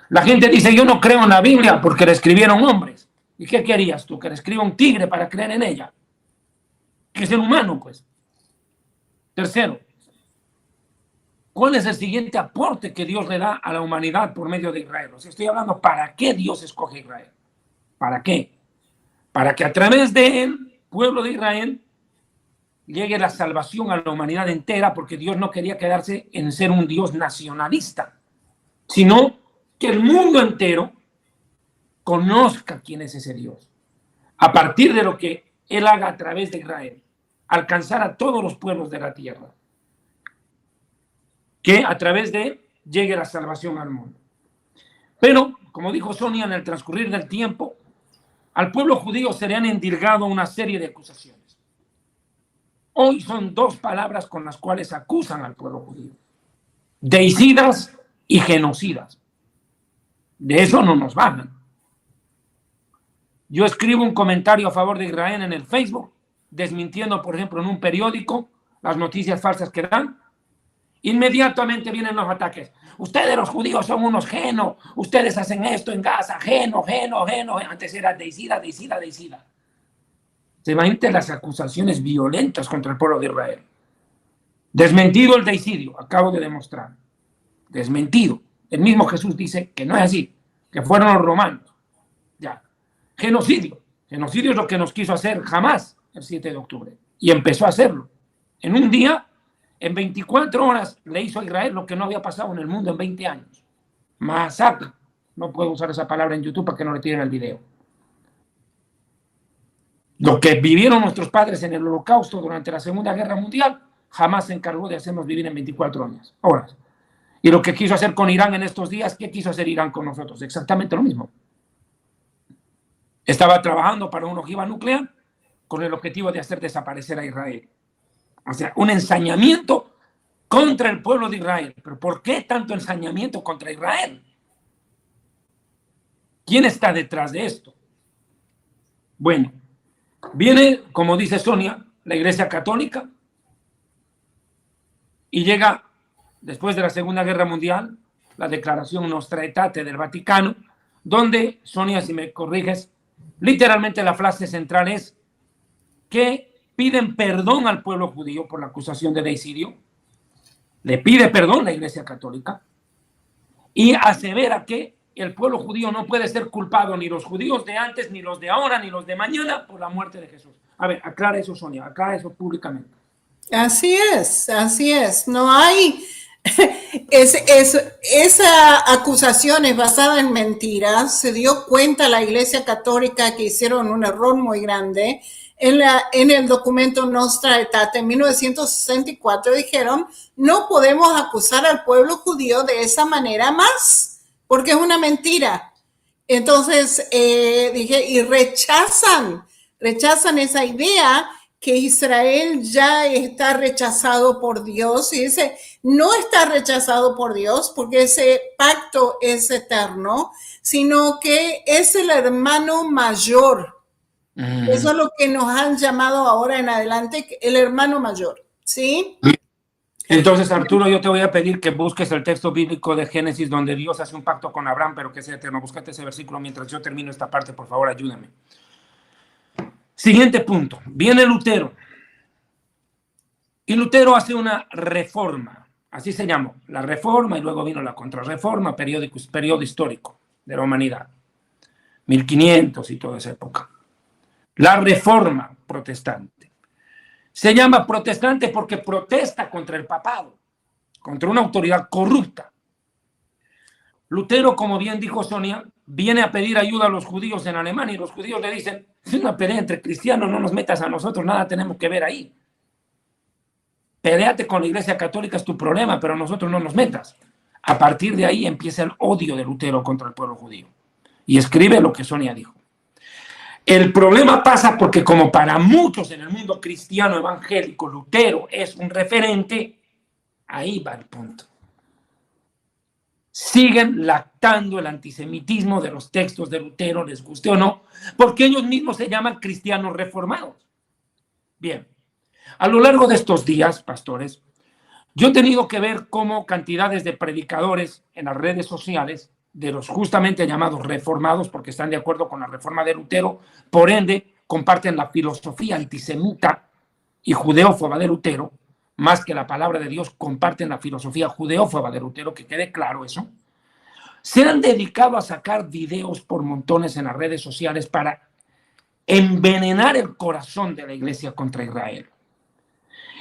La gente dice, yo no creo en la Biblia porque la escribieron hombres. ¿Y qué querías tú? ¿Que la escriba un tigre para creer en ella? Que es el humano, pues. Tercero, ¿cuál es el siguiente aporte que Dios le da a la humanidad por medio de Israel? O sea, estoy hablando, ¿para qué Dios escoge a Israel? ¿Para qué? Para que a través del pueblo de Israel llegue la salvación a la humanidad entera, porque Dios no quería quedarse en ser un Dios nacionalista, sino que el mundo entero conozca quién es ese Dios. A partir de lo que Él haga a través de Israel, alcanzar a todos los pueblos de la tierra, que a través de él llegue la salvación al mundo. Pero, como dijo Sonia, en el transcurrir del tiempo, al pueblo judío se le han endilgado una serie de acusaciones. Hoy son 2 palabras con las cuales acusan al pueblo judío: deicidas y genocidas. De eso no nos bajan. Yo escribo un comentario a favor de Israel en el Facebook, desmintiendo, por ejemplo, en un periódico las noticias falsas que dan. Inmediatamente vienen los ataques. Ustedes los judíos son unos genos, ustedes hacen esto en Gaza, geno. Antes era deicida. Se imaginen las acusaciones violentas contra el pueblo de Israel. Desmentido el deicidio, acabo de demostrar. Desmentido. El mismo Jesús dice que no es así, que fueron los romanos. Ya. Genocidio. Genocidio es lo que nos quiso hacer Hamás el 7 de octubre. Y empezó a hacerlo. En un día, en 24 horas, le hizo a Israel lo que no había pasado en el mundo en 20 años. Masacre. No puedo usar esa palabra en YouTube para que no le tiren el video. Lo que vivieron nuestros padres en el Holocausto durante la Segunda Guerra Mundial, jamás se encargó de hacernos vivir en 24 horas. Y lo que quiso hacer con Irán en estos días, ¿qué quiso hacer Irán con nosotros? Exactamente lo mismo. Estaba trabajando para una ojiva nuclear con el objetivo de hacer desaparecer a Israel. O sea, un ensañamiento contra el pueblo de Israel. ¿Pero por qué tanto ensañamiento contra Israel? ¿Quién está detrás de esto? Bueno, viene, como dice Sonia, la Iglesia Católica y llega, después de la Segunda Guerra Mundial, la Declaración Nostra Aetate del Vaticano, donde, Sonia, si me corriges, literalmente la frase central es que piden perdón al pueblo judío por la acusación de deicidio. Le pide perdón la Iglesia Católica y asevera que el pueblo judío no puede ser culpado, ni los judíos de antes, ni los de ahora, ni los de mañana, por la muerte de Jesús. A ver, aclara eso, Sonia, aclara eso públicamente.
Así es. No hay... esa acusación es basada en mentiras. Se dio cuenta la Iglesia Católica que hicieron un error muy grande. En el documento Nostra Aetate en 1964 dijeron: no podemos acusar al pueblo judío de esa manera más, porque es una mentira. Entonces y rechazan esa idea que Israel ya está rechazado por Dios, y dice, no está rechazado por Dios porque ese pacto es eterno, sino que es el hermano mayor. Eso es lo que nos han llamado ahora en adelante el hermano mayor, ¿sí?
Entonces, Arturo, yo te voy a pedir que busques el texto bíblico de Génesis donde Dios hace un pacto con Abraham, pero que sea eterno. Búscate ese versículo mientras yo termino esta parte, por favor, ayúdame. Siguiente punto. Viene Lutero. Y Lutero hace una reforma. Así se llamó. La reforma y luego vino la contrarreforma, periodo histórico de la humanidad. 1500 y toda esa época. La reforma protestante. Se llama protestante porque protesta contra el papado, contra una autoridad corrupta. Lutero, como bien dijo Sonia, viene a pedir ayuda a los judíos en Alemania y los judíos le dicen, es una pelea entre cristianos, no nos metas a nosotros, nada tenemos que ver ahí. Peleate con la Iglesia Católica, es tu problema, pero a nosotros no nos metas. A partir de ahí empieza el odio de Lutero contra el pueblo judío. Y escribe lo que Sonia dijo. El problema pasa porque como para muchos en el mundo cristiano evangélico, Lutero es un referente, ahí va el punto. Siguen lactando el antisemitismo de los textos de Lutero, les guste o no, porque ellos mismos se llaman cristianos reformados. Bien, a lo largo de estos días, pastores, yo he tenido que ver cómo cantidades de predicadores en las redes sociales, de los justamente llamados reformados, porque están de acuerdo con la reforma de Lutero, por ende, comparten la filosofía antisemita y judeófoba de Lutero, más que la palabra de Dios, comparten la filosofía judeófoba de Lutero, que quede claro eso, se han dedicado a sacar videos por montones en las redes sociales para envenenar el corazón de la iglesia contra Israel.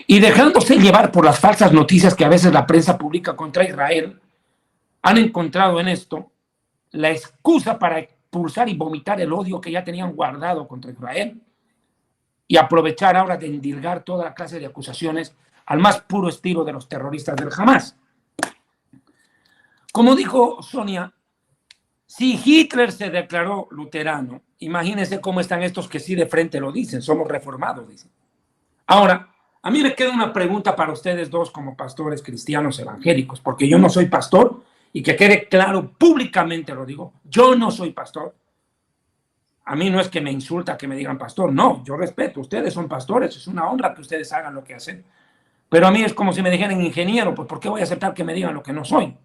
Y dejándose llevar por las falsas noticias que a veces la prensa publica contra Israel, han encontrado en esto la excusa para expulsar y vomitar el odio que ya tenían guardado contra Israel y aprovechar ahora de endilgar toda la clase de acusaciones al más puro estilo de los terroristas del Hamas. Como dijo Sonia, si Hitler se declaró luterano, imagínense cómo están estos que sí de frente lo dicen, somos reformados, dicen. Ahora, a mí me queda una pregunta para ustedes dos como pastores cristianos evangélicos, porque yo no soy pastor, y que quede claro, públicamente lo digo, yo no soy pastor. A mí no es que me insulta que me digan pastor, no, yo respeto, ustedes son pastores, es una honra que ustedes hagan lo que hacen. Pero a mí es como si me dijeran ingeniero, pues ¿por qué voy a aceptar que me digan lo que no soy?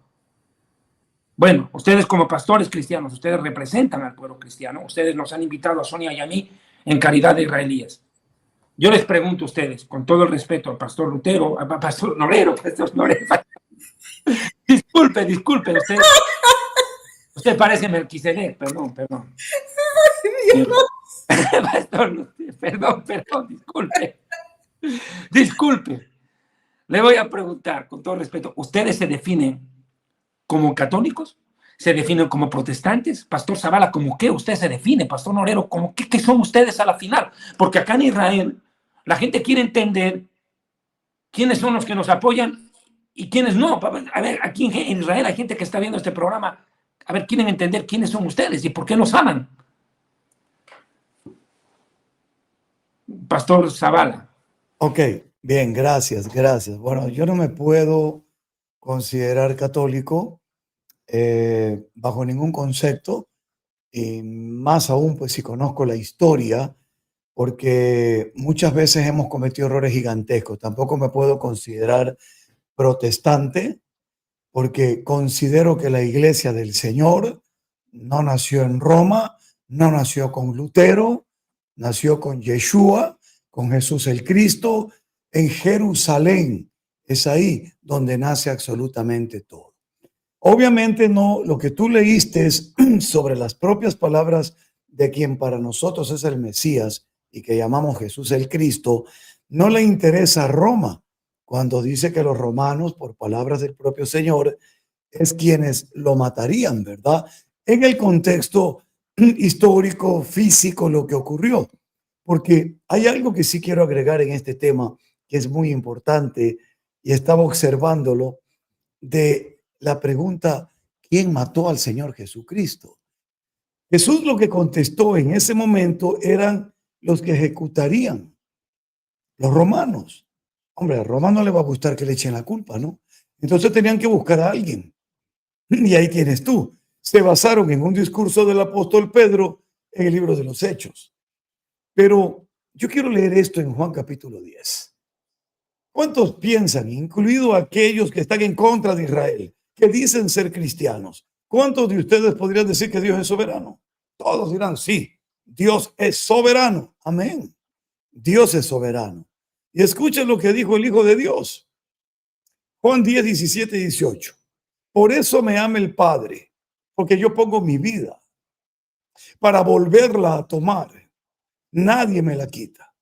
Bueno, ustedes como pastores cristianos, ustedes representan al pueblo cristiano, ustedes nos han invitado a Sonia y a mí en calidad de israelíes. Yo les pregunto a ustedes, con todo el respeto al pastor Lutero, al pastor Norero, disculpe, usted parece Melquisedec, perdón. Pastor, perdón, disculpe. Le voy a preguntar, con todo respeto, ¿ustedes se definen como católicos? ¿Se definen como protestantes? Pastor Zavala, ¿cómo qué usted se define? Pastor Norero, ¿cómo qué son ustedes a la final? Porque acá en Israel la gente quiere entender quiénes son los que nos apoyan y quiénes no. A ver, aquí en Israel hay gente que está viendo este programa. A ver, quieren entender quiénes son ustedes y por qué nos aman. Pastor Zavala.
Ok, bien, gracias. Bueno, yo no me puedo considerar católico bajo ningún concepto, y más aún pues si conozco la historia, porque muchas veces hemos cometido errores gigantescos. Tampoco me puedo considerar protestante porque considero que la iglesia del Señor no nació en Roma, no nació con Lutero, nació con Yeshua, con Jesús el Cristo, en Jerusalén. Es ahí donde nace absolutamente todo. Obviamente no, lo que tú leíste es sobre las propias palabras de quien para nosotros es el Mesías y que llamamos Jesús el Cristo, no le interesa a Roma cuando dice que los romanos, por palabras del propio Señor, es quienes lo matarían, ¿verdad? En el contexto histórico, físico, lo que ocurrió. Porque hay algo que sí quiero agregar en este tema que es muy importante y estaba observándolo de la pregunta, ¿quién mató al Señor Jesucristo? Jesús lo que contestó en ese momento eran los que ejecutarían, los romanos. Hombre, a Roma no le va a gustar que le echen la culpa, ¿no? Entonces tenían que buscar a alguien. Y ahí tienes tú. Se basaron en un discurso del apóstol Pedro en el libro de los Hechos. Pero yo quiero leer esto en Juan capítulo 10. ¿Cuántos piensan, incluido aquellos que están en contra de Israel, que dicen ser cristianos? ¿Cuántos de ustedes podrían decir que Dios es soberano? Todos dirán, sí, Dios es soberano. Amén. Dios es soberano. Y escuchen lo que dijo el Hijo de Dios. Juan 10, 17 y 18. Por eso me ama el Padre, porque yo pongo mi vida para volverla a tomar. Nadie me la quita.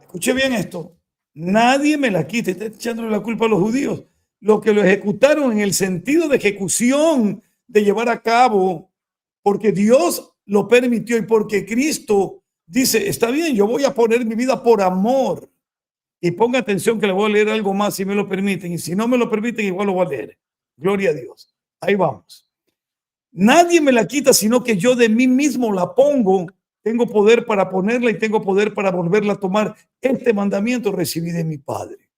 Escuche bien esto. Nadie me la quita. Está echándole la culpa a los judíos. Los que lo ejecutaron en el sentido de ejecución, de llevar a cabo, porque Dios lo permitió y porque Cristo dice, está bien, yo voy a poner mi vida por amor. Y ponga atención que le voy a leer algo más si me lo permiten. Y si no me lo permiten, igual lo voy a leer. Gloria a Dios. Ahí vamos. Nadie me la quita, sino que yo de mí mismo la pongo. Tengo poder para ponerla y tengo poder para volverla a tomar. Este mandamiento recibí de mi Padre.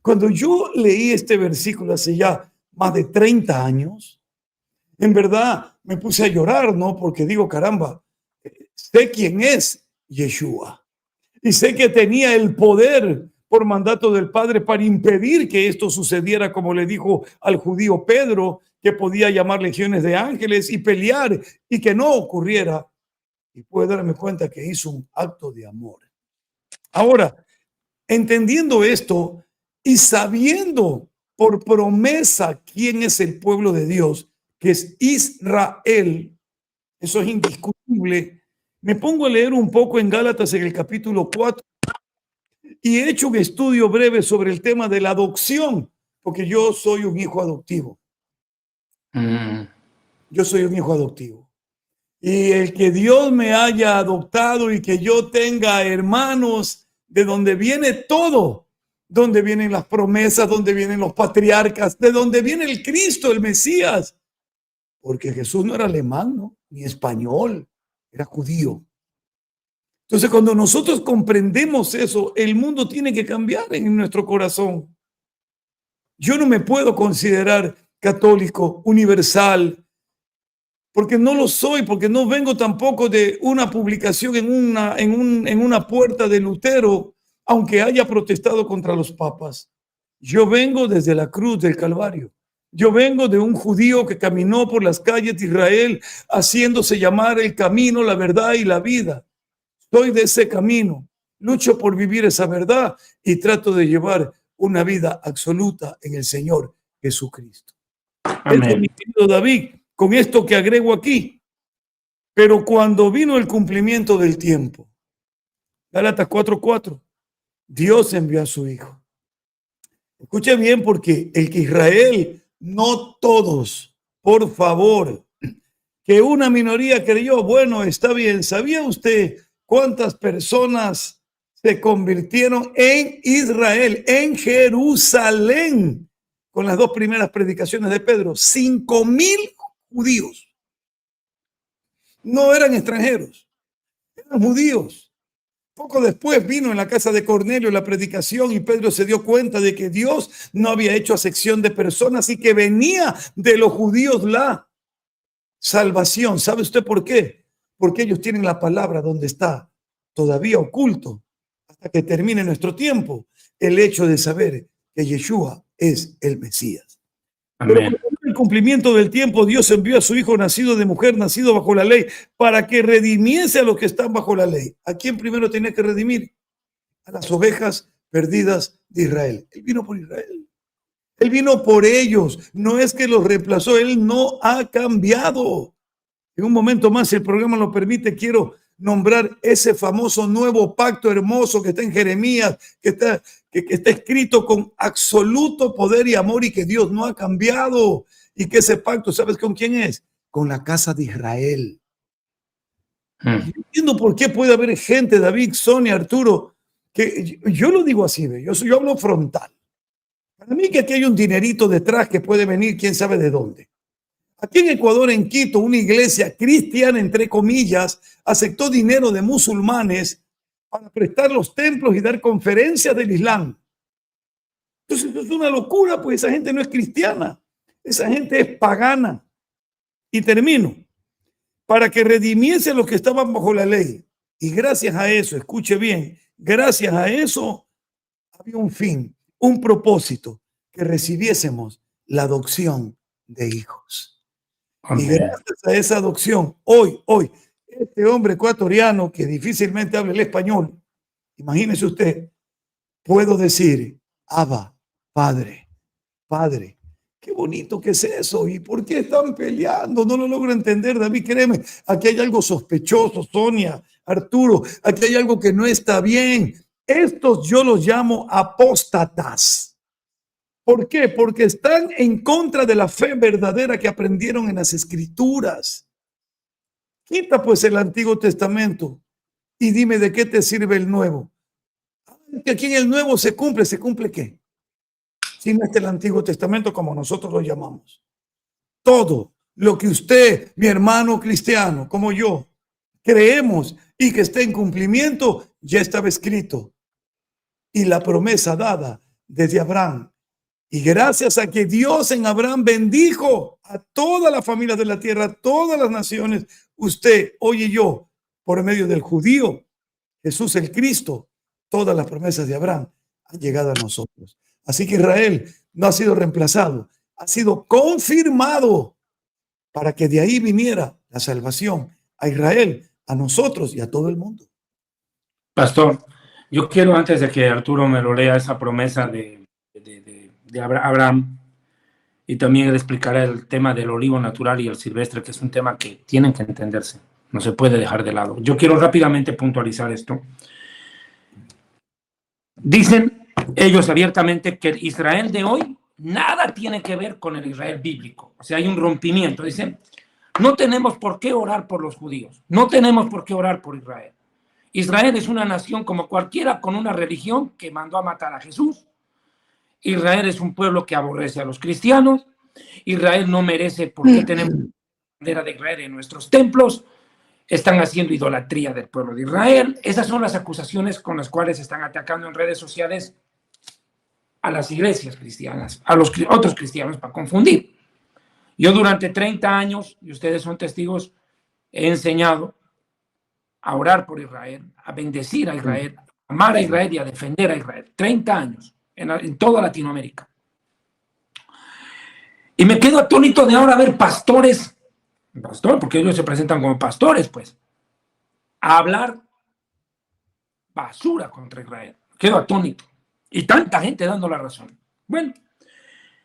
Cuando yo leí este versículo hace ya más de 30 años, en verdad me puse a llorar, ¿no? Porque digo, caramba, sé quién es Yeshua. Y sé que tenía el poder por mandato del Padre para impedir que esto sucediera, como le dijo al judío Pedro, que podía llamar legiones de ángeles y pelear y que no ocurriera. Y puedo darme cuenta que hizo un acto de amor. Ahora, entendiendo esto y sabiendo por promesa quién es el pueblo de Dios, que es Israel, eso es indiscutible, me pongo a leer un poco en Gálatas en el capítulo 4 y he hecho un estudio breve sobre el tema de la adopción, porque yo soy un hijo adoptivo. Yo soy un hijo adoptivo. Y el que Dios me haya adoptado y que yo tenga hermanos de donde viene todo, donde vienen las promesas, donde vienen los patriarcas, de donde viene el Cristo, el Mesías. Porque Jesús no era alemán, ¿no? Ni español, era judío. Entonces, cuando nosotros comprendemos eso, el mundo tiene que cambiar en nuestro corazón. Yo no me puedo considerar católico, universal, porque no lo soy, porque no vengo tampoco de una publicación en una puerta de Lutero, aunque haya protestado contra los papas. Yo vengo desde la cruz del Calvario. Yo vengo de un judío que caminó por las calles de Israel, haciéndose llamar el camino, la verdad y la vida. Soy de ese camino, lucho por vivir esa verdad y trato de llevar una vida absoluta en el Señor Jesucristo. Amén. Mi querido David, con esto que agrego aquí, pero cuando vino el cumplimiento del tiempo, Gálatas 4:4, Dios envió a su Hijo. Escuche bien, porque el que Israel, no todos, por favor, que una minoría creyó, bueno, está bien. ¿Sabía usted cuántas personas se convirtieron en Israel, en Jerusalén, con las 2 primeras predicaciones de Pedro? 5,000 judíos. No eran extranjeros, eran judíos. Poco después vino en la casa de Cornelio la predicación y Pedro se dio cuenta de que Dios no había hecho acepción de personas y que venía de los judíos la salvación. ¿Sabe usted por qué? Porque ellos tienen la palabra donde está todavía oculto hasta que termine nuestro tiempo el hecho de saber que Yeshua es el Mesías. Amén. Pero el cumplimiento del tiempo, Dios envió a su Hijo nacido de mujer, nacido bajo la ley, para que redimiese a los que están bajo la ley. ¿A quién primero tenía que redimir? A las ovejas perdidas de Israel. Él vino por Israel. Él vino por ellos. No es que los reemplazó. Él no ha cambiado. En un momento más, si el programa lo permite, quiero nombrar ese famoso nuevo pacto hermoso que está en Jeremías, que está escrito con absoluto poder y amor y que Dios no ha cambiado. Y que ese pacto, ¿sabes con quién es? Con la casa de Israel. Yo entiendo por qué puede haber gente, David, Sonia, Arturo, que yo lo digo así, yo hablo frontal. Para mí que aquí hay un dinerito detrás que puede venir, quién sabe de dónde. Aquí en Ecuador, en Quito, una iglesia cristiana, entre comillas, aceptó dinero de musulmanes para prestar los templos y dar conferencias del Islam. Entonces, es una locura, pues esa gente no es cristiana. Esa gente es pagana. Y termino. Para que redimiese a los que estaban bajo la ley. Y gracias a eso, escuche bien, gracias a eso, había un fin, un propósito, que recibiésemos la adopción de hijos.
Amén.
Y gracias a esa adopción, hoy, este hombre ecuatoriano que difícilmente habla el español, imagínese usted, puedo decir, Abba, Padre, Padre. Qué bonito que es eso. ¿Y por qué están peleando? No lo logro entender, David, créeme. Aquí hay algo sospechoso, Sonia, Arturo. Aquí hay algo que no está bien. Estos yo los llamo apóstatas. ¿Por qué? Porque están en contra de la fe verdadera que aprendieron en las Escrituras. Quita pues el Antiguo Testamento y dime de qué te sirve el Nuevo. Que aquí en el Nuevo ¿se cumple qué? Si no es el Antiguo Testamento como nosotros lo llamamos. Todo lo que usted, mi hermano cristiano, como yo, creemos y que esté en cumplimiento, ya estaba escrito. Y la promesa dada desde Abraham. Y gracias a que Dios en Abraham bendijo a toda la familia de la tierra, a todas las naciones, usted, hoy y yo, por medio del judío, Jesús el Cristo, todas las promesas de Abraham han llegado a nosotros. Así que Israel no ha sido reemplazado, ha sido confirmado para que de ahí viniera la salvación a Israel, a nosotros y a todo el mundo.
Pastor, yo quiero, antes de que Arturo me lo lea, esa promesa de Abraham, y también él explicará el tema del olivo natural y el silvestre, que es un tema que tienen que entenderse, no se puede dejar de lado. Yo quiero rápidamente puntualizar esto. Dicen ellos abiertamente que el Israel de hoy nada tiene que ver con el Israel bíblico. O sea, hay un rompimiento. Dicen, no tenemos por qué orar por los judíos, no tenemos por qué orar por Israel. Israel es una nación como cualquiera con una religión que mandó a matar a Jesús. Israel es un pueblo que aborrece a los cristianos. Israel no merece por qué tenemos la bandera de Israel en nuestros templos. Están haciendo idolatría del pueblo de Israel. Esas son las acusaciones con las cuales están atacando en redes sociales a las iglesias cristianas, a los otros cristianos, para confundir. Yo durante 30 años, y ustedes son testigos, he enseñado a orar por Israel, a bendecir a Israel, a amar a Israel y a defender a Israel. 30 años en toda Latinoamérica. Y me quedo atónito de ahora ver pastores, porque ellos se presentan como pastores, pues, a hablar basura contra Israel. Quedo atónito. Y tanta gente dando la razón. Bueno,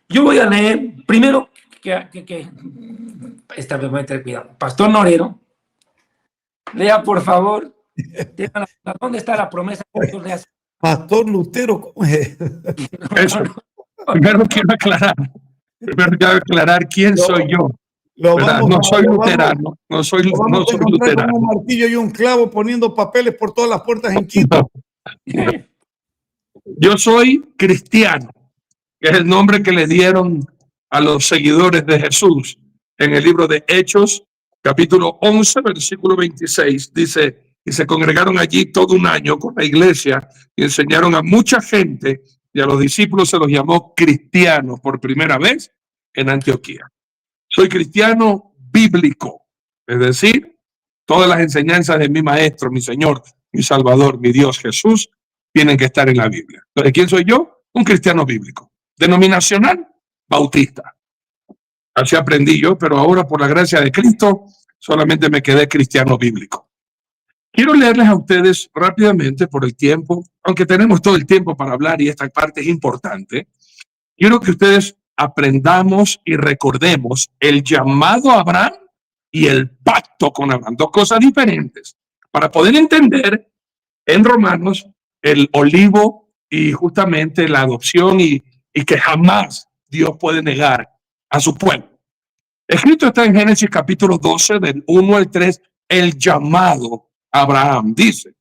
yo voy a leer primero esta vez voy a tener cuidado. Pastor Norero, lea por favor. ¿Dónde está la promesa que Dios le hace?
Pastor Lutero, ¿cómo es?
Eso. Primero quiero aclarar quién soy yo. No soy luterano, no soy luterano.
Con un martillo y un clavo poniendo papeles por todas las puertas en Quito.
Yo soy cristiano, que es el nombre que le dieron a los seguidores de Jesús. En el libro de Hechos, capítulo 11, versículo 26, dice, y se congregaron allí todo un año con la iglesia y enseñaron a mucha gente, y a los discípulos se los llamó cristianos por primera vez en Antioquía. Soy cristiano bíblico, es decir, todas las enseñanzas de mi maestro, mi Señor, mi Salvador, mi Dios Jesús, tienen que estar en la Biblia. Entonces, ¿quién soy yo? Un cristiano bíblico. Denominacional, bautista. Así aprendí yo, pero ahora por la gracia de Cristo solamente me quedé cristiano bíblico. Quiero leerles a ustedes rápidamente por el tiempo, aunque tenemos todo el tiempo para hablar y esta parte es importante. Quiero que ustedes aprendamos y recordemos el llamado a Abraham y el pacto con Abraham. Dos cosas diferentes. Para poder entender en Romanos el olivo y justamente la adopción y que jamás Dios puede negar a su pueblo. Escrito está en Génesis capítulo 12 del 1 al 3, el llamado a Abraham. Dice,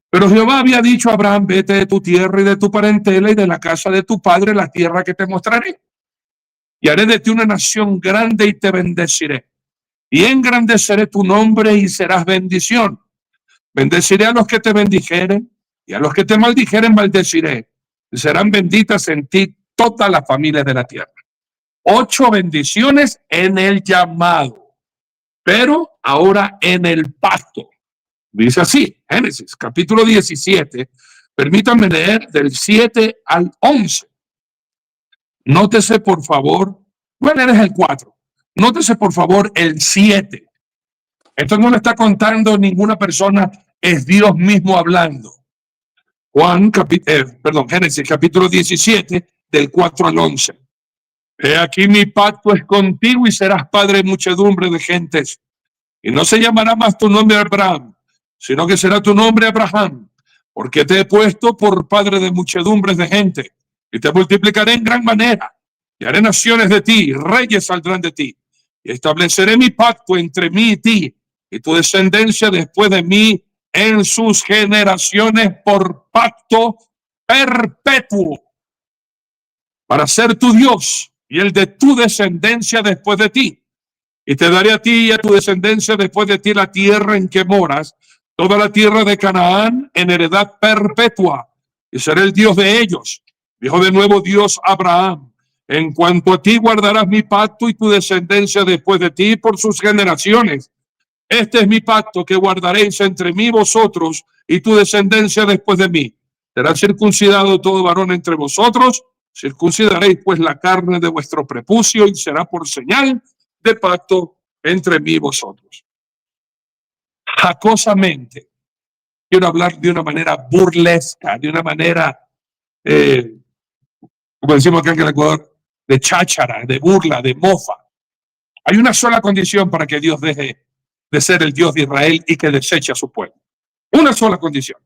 pero Jehová había dicho a Abraham, vete de tu tierra y de tu parentela y de la casa de tu padre, la tierra que te mostraré. Y haré de ti una nación grande y te bendeciré. Y engrandeceré tu nombre y serás bendición. Bendeciré a los que te bendijeren y a los que te maldijeren maldeciré. Y serán benditas en ti todas las familias de la tierra. 8 bendiciones en el llamado, pero ahora en el pacto. Dice así, Génesis capítulo 17, Permítanme leer del 7 al 11. Nótese, por favor, voy a leer el 4. Nótese, por favor, el 7. Esto no lo está contando ninguna persona, es Dios mismo hablando. Génesis capítulo 17, del 4 al 11. He aquí mi pacto es contigo y serás padre de muchedumbre de gentes. Y no se llamará más tu nombre Abraham, sino que será tu nombre Abraham, porque te he puesto por padre de muchedumbres de gente. Y te multiplicaré en gran manera, y haré naciones de ti, y reyes saldrán de ti. Y estableceré mi pacto entre mí y ti, y tu descendencia después de mí en sus generaciones por pacto perpetuo, para ser tu Dios y el de tu descendencia después de ti. Y te daré a ti y a tu descendencia después de ti la tierra en que moras, toda la tierra de Canaán en heredad perpetua, y seré el Dios de ellos. Dijo de nuevo Dios a Abraham: en cuanto a ti guardarás mi pacto y tu descendencia después de ti por sus generaciones. Este es mi pacto que guardaréis entre mí vosotros y tu descendencia después de mí. Será circuncidado todo varón entre vosotros, circuncidaréis pues la carne de vuestro prepucio y será por señal de pacto entre mí y vosotros. Jacosamente, quiero hablar de una manera burlesca, de una manera, como decimos acá en el Ecuador, de cháchara, de burla, de mofa. Hay una sola condición para que Dios deje de ser el Dios de Israel y que deseche a su pueblo. Una sola condición.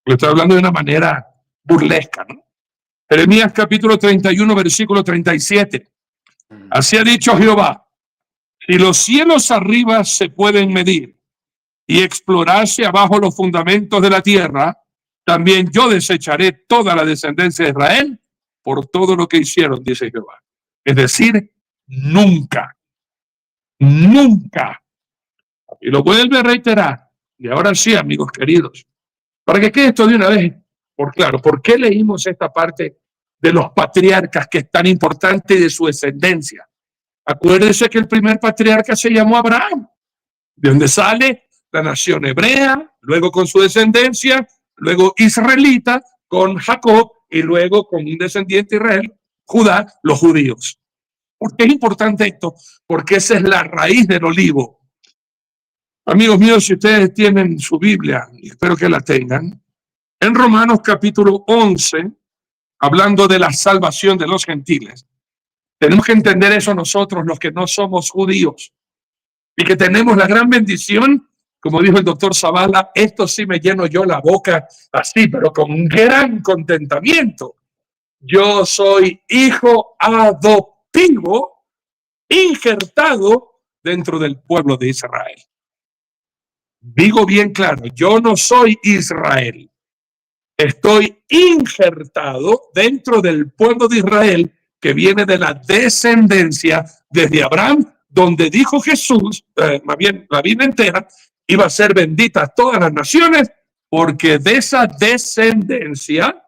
Lo estoy hablando de una manera burlesca, ¿no? Jeremías capítulo 31, versículo 37. Así ha dicho Jehová: si los cielos arriba se pueden medir y explorarse abajo los fundamentos de la tierra, también yo desecharé toda la descendencia de Israel por todo lo que hicieron, dice Jehová. Es decir, nunca, nunca. Y lo vuelve a reiterar. Y ahora sí, amigos queridos, para que quede esto de una vez por claro, ¿por qué leímos esta parte de los patriarcas que es tan importante y de su descendencia? Acuérdense que el primer patriarca se llamó Abraham, de donde sale la nación hebrea, luego con su descendencia, luego israelita con Jacob y luego con un descendiente Israel, Judá, los judíos. ¿Por qué es importante esto? Porque esa es la raíz del olivo. Amigos míos, si ustedes tienen su Biblia, y espero que la tengan, en Romanos capítulo 11, hablando de la salvación de los gentiles, tenemos que entender eso nosotros, los que no somos judíos, y que tenemos la gran bendición, como dijo el doctor Zavala, esto sí me lleno yo la boca así, pero con un gran contentamiento. Yo soy hijo adoptivo, injertado dentro del pueblo de Israel. Digo bien claro, yo no soy Israel. Estoy injertado dentro del pueblo de Israel que viene de la descendencia desde Abraham, donde dijo Jesús, más bien la Biblia entera, iba a ser bendita todas las naciones, porque de esa descendencia,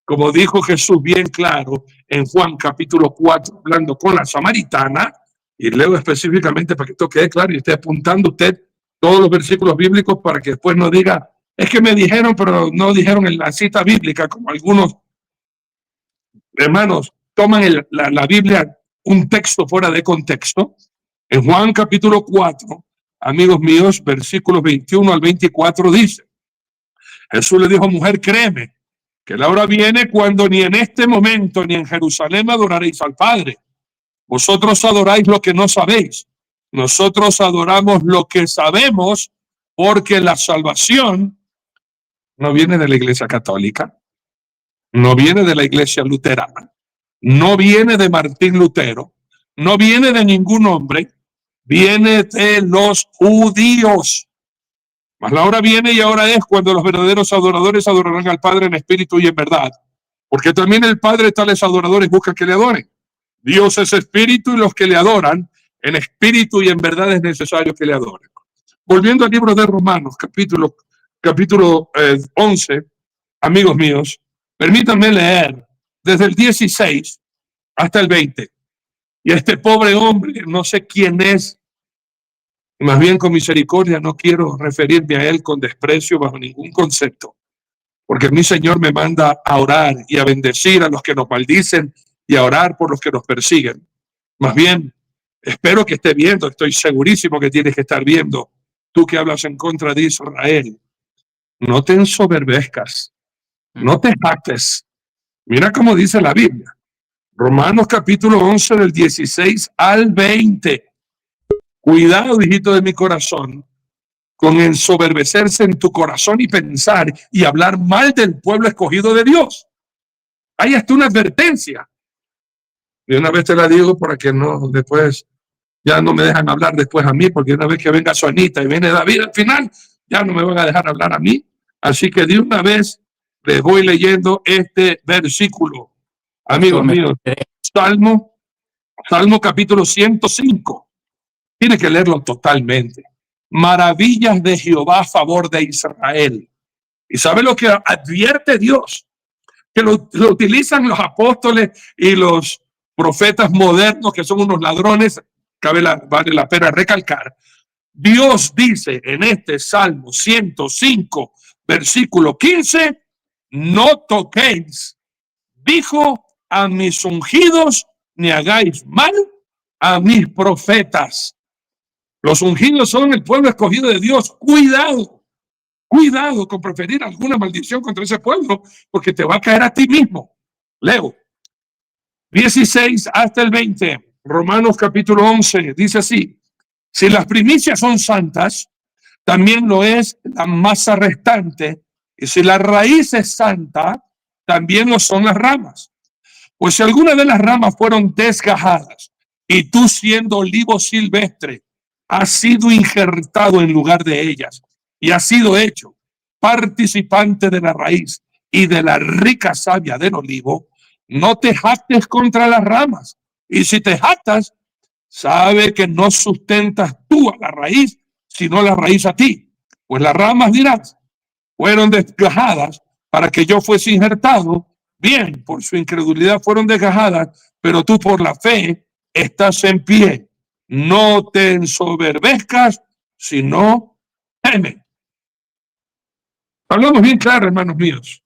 como dijo Jesús bien claro en Juan capítulo 4, hablando con la samaritana, y leo específicamente para que esto quede claro y esté apuntando usted todos los versículos bíblicos para que después no diga, es que me dijeron, pero no dijeron en la cita bíblica, como algunos hermanos toman la Biblia un texto fuera de contexto. En Juan capítulo 4, amigos míos, versículos 21 al 24 dice, Jesús le dijo: mujer, créeme, que la hora viene cuando ni en este momento ni en Jerusalén adoraréis al Padre. Vosotros adoráis lo que no sabéis. Nosotros adoramos lo que sabemos, porque la salvación no viene de la Iglesia Católica, no viene de la Iglesia Luterana, no viene de Martín Lutero, no viene de ningún hombre, viene de los judíos. Mas la hora viene y ahora es cuando los verdaderos adoradores adorarán al Padre en espíritu y en verdad, porque también el Padre tales adoradores busca que le adoren. Dios es espíritu y los que le adoran en espíritu y en verdad es necesario que le adoren. Volviendo al libro de Romanos, capítulo 11, amigos míos, permítanme leer desde el 16 hasta el 20. Y a este pobre hombre, no sé quién es, más bien con misericordia, no quiero referirme a él con desprecio bajo ningún concepto. porque mi Señor me manda a orar y a bendecir a los que nos maldicen y a orar por los que nos persiguen. Más bien, espero que esté viendo, estoy segurísimo que tienes que estar viendo, tú que hablas en contra de Israel. No te ensoberbezcas, no te jactes. Mira cómo dice la Biblia. Romanos capítulo 11 del 16 al 20. Cuidado, hijito de mi corazón, con ensoberbecerse en tu corazón y pensar y hablar mal del pueblo escogido de Dios. Hay hasta una advertencia. Y una vez te la digo para que no, después ya no me dejan hablar después a mí, porque una vez que venga Sonita y viene David al final, ya no me van a dejar hablar a mí. Así que de una vez les voy leyendo este versículo. Amigos míos, Salmo capítulo 105. Tiene que leerlo totalmente. Maravillas de Jehová a favor de Israel. ¿Y sabe lo que advierte Dios? Que lo utilizan los apóstoles y los profetas modernos, que son unos ladrones, vale la pena recalcar. Dios dice en este Salmo 105, versículo 15, no toquéis, dijo, a mis ungidos, ni hagáis mal a mis profetas. Los ungidos son el pueblo escogido de Dios. Cuidado, cuidado con preferir alguna maldición contra ese pueblo, porque te va a caer a ti mismo. Leo 16 hasta el 20, Romanos capítulo 11, dice así: si las primicias son santas, también lo es la masa restante, y si la raíz es santa, también lo son las ramas. Pues si alguna de las ramas fueron desgajadas, y tú siendo olivo silvestre, has sido injertado en lugar de ellas, y has sido hecho participante de la raíz y de la rica savia del olivo, no te jactes contra las ramas. Y si te jactas, sabe que no sustentas tú a la raíz, sino la raíz a ti. Pues las ramas, dirás, fueron desgajadas para que yo fuese injertado. Bien, por su incredulidad fueron desgajadas, pero tú por la fe estás en pie. No te ensoberbezcas, sino teme. Hablamos bien claro, hermanos míos.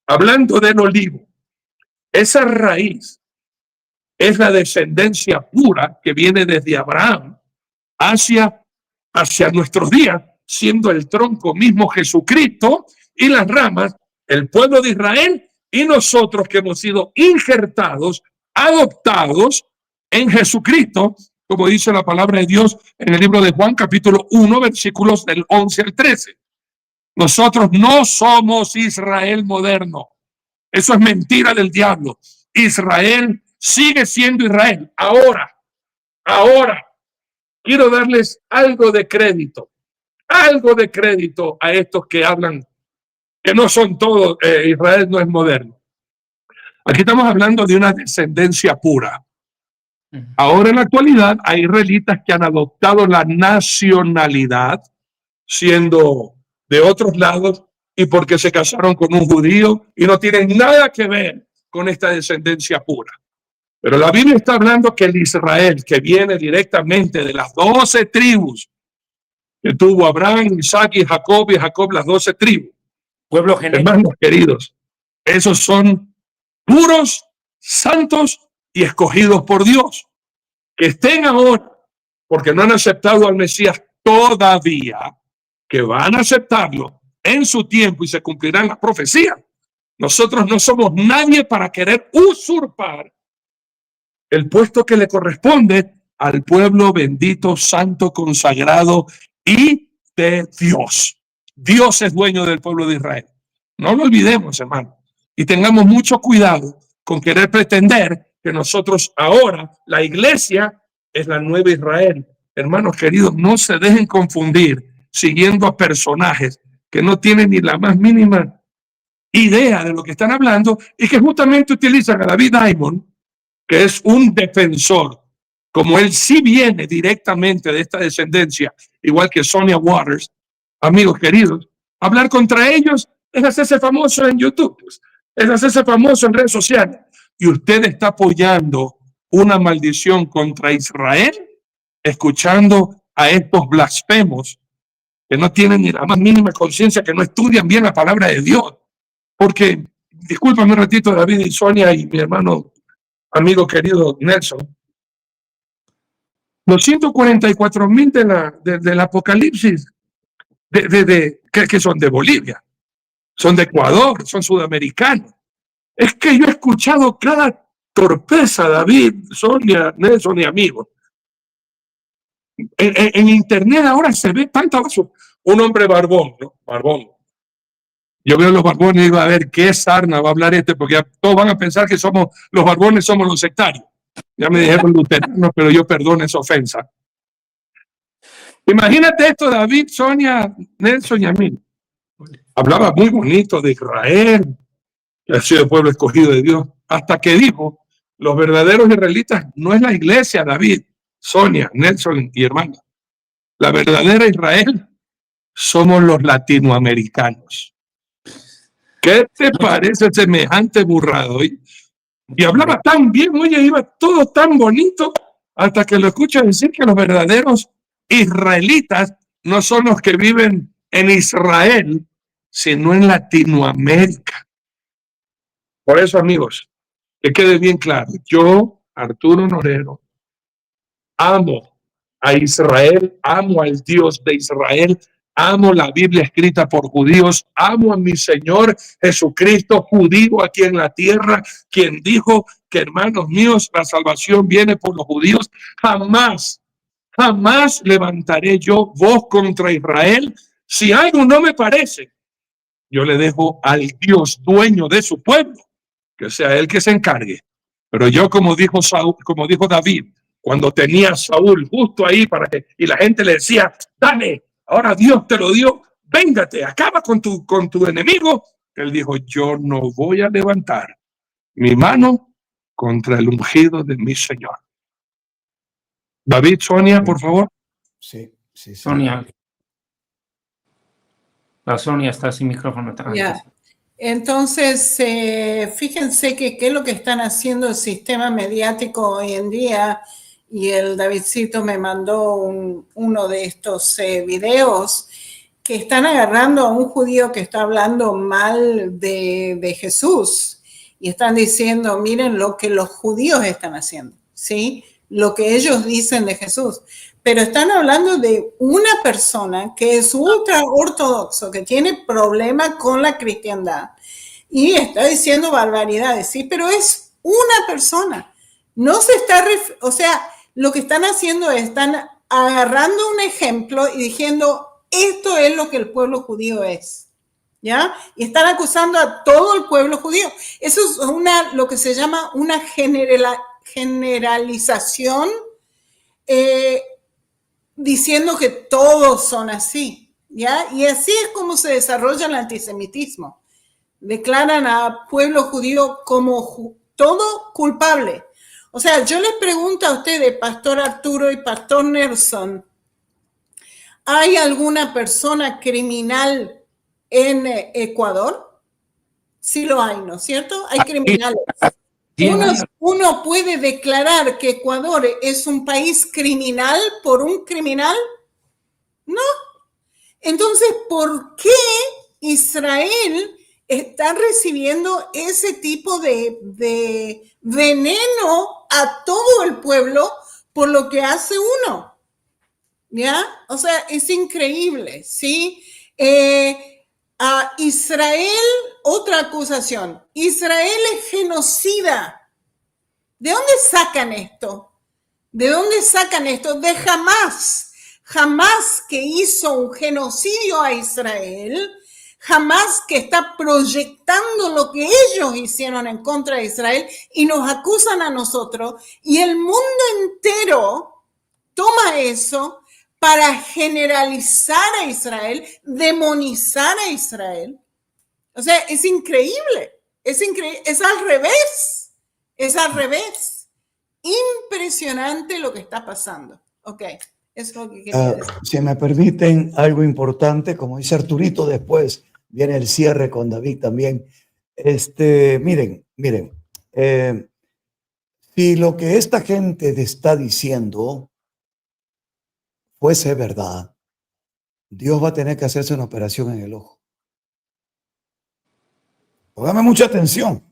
Hablando del olivo, esa raíz es la descendencia pura que viene desde Abraham hacia nuestros días, siendo el tronco mismo Jesucristo y las ramas, el pueblo de Israel y nosotros que hemos sido injertados, adoptados en Jesucristo, como dice la palabra de Dios en el libro de Juan capítulo 1, versículos del 11 al 13. Nosotros no somos Israel moderno. Eso es mentira del diablo. Israel sigue siendo Israel. Ahora, quiero darles algo de crédito a estos que hablan que no son todos, Israel no es moderno. Aquí estamos hablando de una descendencia pura. Ahora en la actualidad hay israelitas que han adoptado la nacionalidad siendo de otros lados y porque se casaron con un judío y no tienen nada que ver con esta descendencia pura. Pero la Biblia está hablando que el Israel que viene directamente de las 12 tribus que tuvo Abraham, Isaac y Jacob las 12 tribus.
Pueblo genético.
Hermanos queridos, esos son puros, santos y escogidos por Dios. Que estén ahora, porque no han aceptado al Mesías todavía, que van a aceptarlo en su tiempo y se cumplirán las profecías. Nosotros no somos nadie para querer usurpar el puesto que le corresponde al pueblo bendito, santo, consagrado y de Dios. Dios es dueño del pueblo de Israel. No lo olvidemos, hermano. Y tengamos mucho cuidado con querer pretender que nosotros ahora, la iglesia, es la nueva Israel. Hermanos queridos, no se dejen confundir siguiendo a personajes que no tienen ni la más mínima idea de lo que están hablando y que justamente utilizan a David Diamond, que es un defensor, como él sí viene directamente de esta descendencia, igual que Sonia Waters. Amigos queridos, hablar contra ellos es hacerse famoso en YouTube, es hacerse famoso en redes sociales. Y usted está apoyando una maldición contra Israel, escuchando a estos blasfemos que no tienen ni la más mínima conciencia, que no estudian bien la palabra de Dios. porque, discúlpame un ratito, David y Sonia y mi hermano, amigo querido Nelson, los 144,000 del Apocalipsis, que son de Bolivia, son de Ecuador, son sudamericanos. Es que yo he escuchado cada torpeza, David, Sonia, Nelson y amigos. En internet ahora se ve tanta basura. Un hombre barbón, ¿no? Barbón. Yo veo los barbones y digo, a ver, ¿qué sarna va a hablar este? Porque todos van a pensar que los barbones somos los sectarios. Ya me dijeron luteranos, pero yo perdono esa ofensa. Imagínate esto, David, Sonia, Nelson y a mí. Hablaba muy bonito de Israel, que ha sido el pueblo escogido de Dios, hasta que dijo, los verdaderos israelitas no es la iglesia, David, Sonia, Nelson y hermana. La verdadera Israel somos los latinoamericanos. ¿Qué te parece semejante burrado? Y hablaba tan bien, oye, iba todo tan bonito, hasta que lo escucho decir que los verdaderos israelitas no son los que viven en Israel, sino en Latinoamérica. Por eso, amigos, que quede bien claro, yo, Arturo Norero, amo a Israel, amo al Dios de Israel, amo la Biblia escrita por judíos, amo a mi Señor Jesucristo, judío aquí en la tierra, quien dijo que, hermanos míos, la salvación viene por los judíos. Jamás levantaré yo voz contra Israel. Si algo no me parece, yo le dejo al Dios dueño de su pueblo, que sea él que se encargue. Pero yo, como dijo Saúl, como dijo David, cuando tenía a Saúl justo ahí y la gente le decía, dale, ahora Dios te lo dio, véngate, acaba con tu enemigo. Él dijo, yo no voy a levantar mi mano contra el ungido de mi Señor. David, Sonia, por favor.
Sí.
Sonia. La Sonia está sin micrófono.
Yeah. Entonces, fíjense que qué es lo que están haciendo el sistema mediático hoy en día, y el Davidcito me mandó uno de estos videos, que están agarrando a un judío que está hablando mal de Jesús, y están diciendo, miren lo que los judíos están haciendo, ¿sí? Lo que ellos dicen de Jesús. Pero están hablando de una persona que es ultra ortodoxo, que tiene problemas con la cristiandad y está diciendo barbaridades, sí, pero es una persona. No se está, o sea, lo que están haciendo es, están agarrando un ejemplo y diciendo, esto es lo que el pueblo judío es, ¿ya? Y están acusando a todo el pueblo judío. Eso es lo que se llama una generalización, diciendo que todos son así, ¿ya? Y así es como se desarrolla el antisemitismo. Declaran a pueblo judío como todo culpable. O sea, yo les pregunto a ustedes, Pastor Arturo y Pastor Nelson, ¿hay alguna persona criminal en Ecuador? Sí lo hay, ¿no es cierto? Hay criminales. ¿Uno puede declarar que Ecuador es un país criminal por un criminal? No. Entonces, ¿por qué Israel está recibiendo ese tipo de veneno a todo el pueblo por lo que hace uno? ¿Ya? O sea, es increíble, ¿sí? A Israel, otra acusación. Israel es genocida. ¿De dónde sacan esto? ¿De dónde sacan esto? De Jamás que hizo un genocidio a Israel, jamás que está proyectando lo que ellos hicieron en contra de Israel y nos acusan a nosotros, y el mundo entero toma eso para generalizar a Israel, demonizar a Israel. O sea, es increíble, es al revés. Impresionante lo que está pasando. Ok, es lo que quería decir.
Si me permiten, algo importante, como dice Arturito, después viene el cierre con David también. Miren, si lo que esta gente está diciendo fuese verdad, Dios va a tener que hacerse una operación en el ojo. Póngame mucha atención.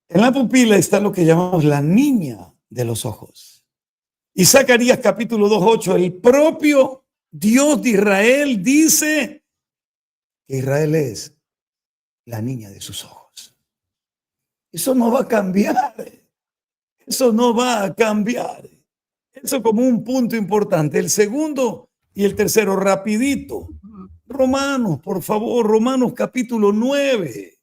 En la pupila está lo que llamamos la niña de los ojos. Y Zacarías capítulo 2:8, el propio Dios de Israel dice que Israel es la niña de sus ojos. Eso no va a cambiar. Eso no va a cambiar. Eso como un punto importante. El segundo y el tercero, rapidito. Romanos, por favor, Romanos capítulo 9.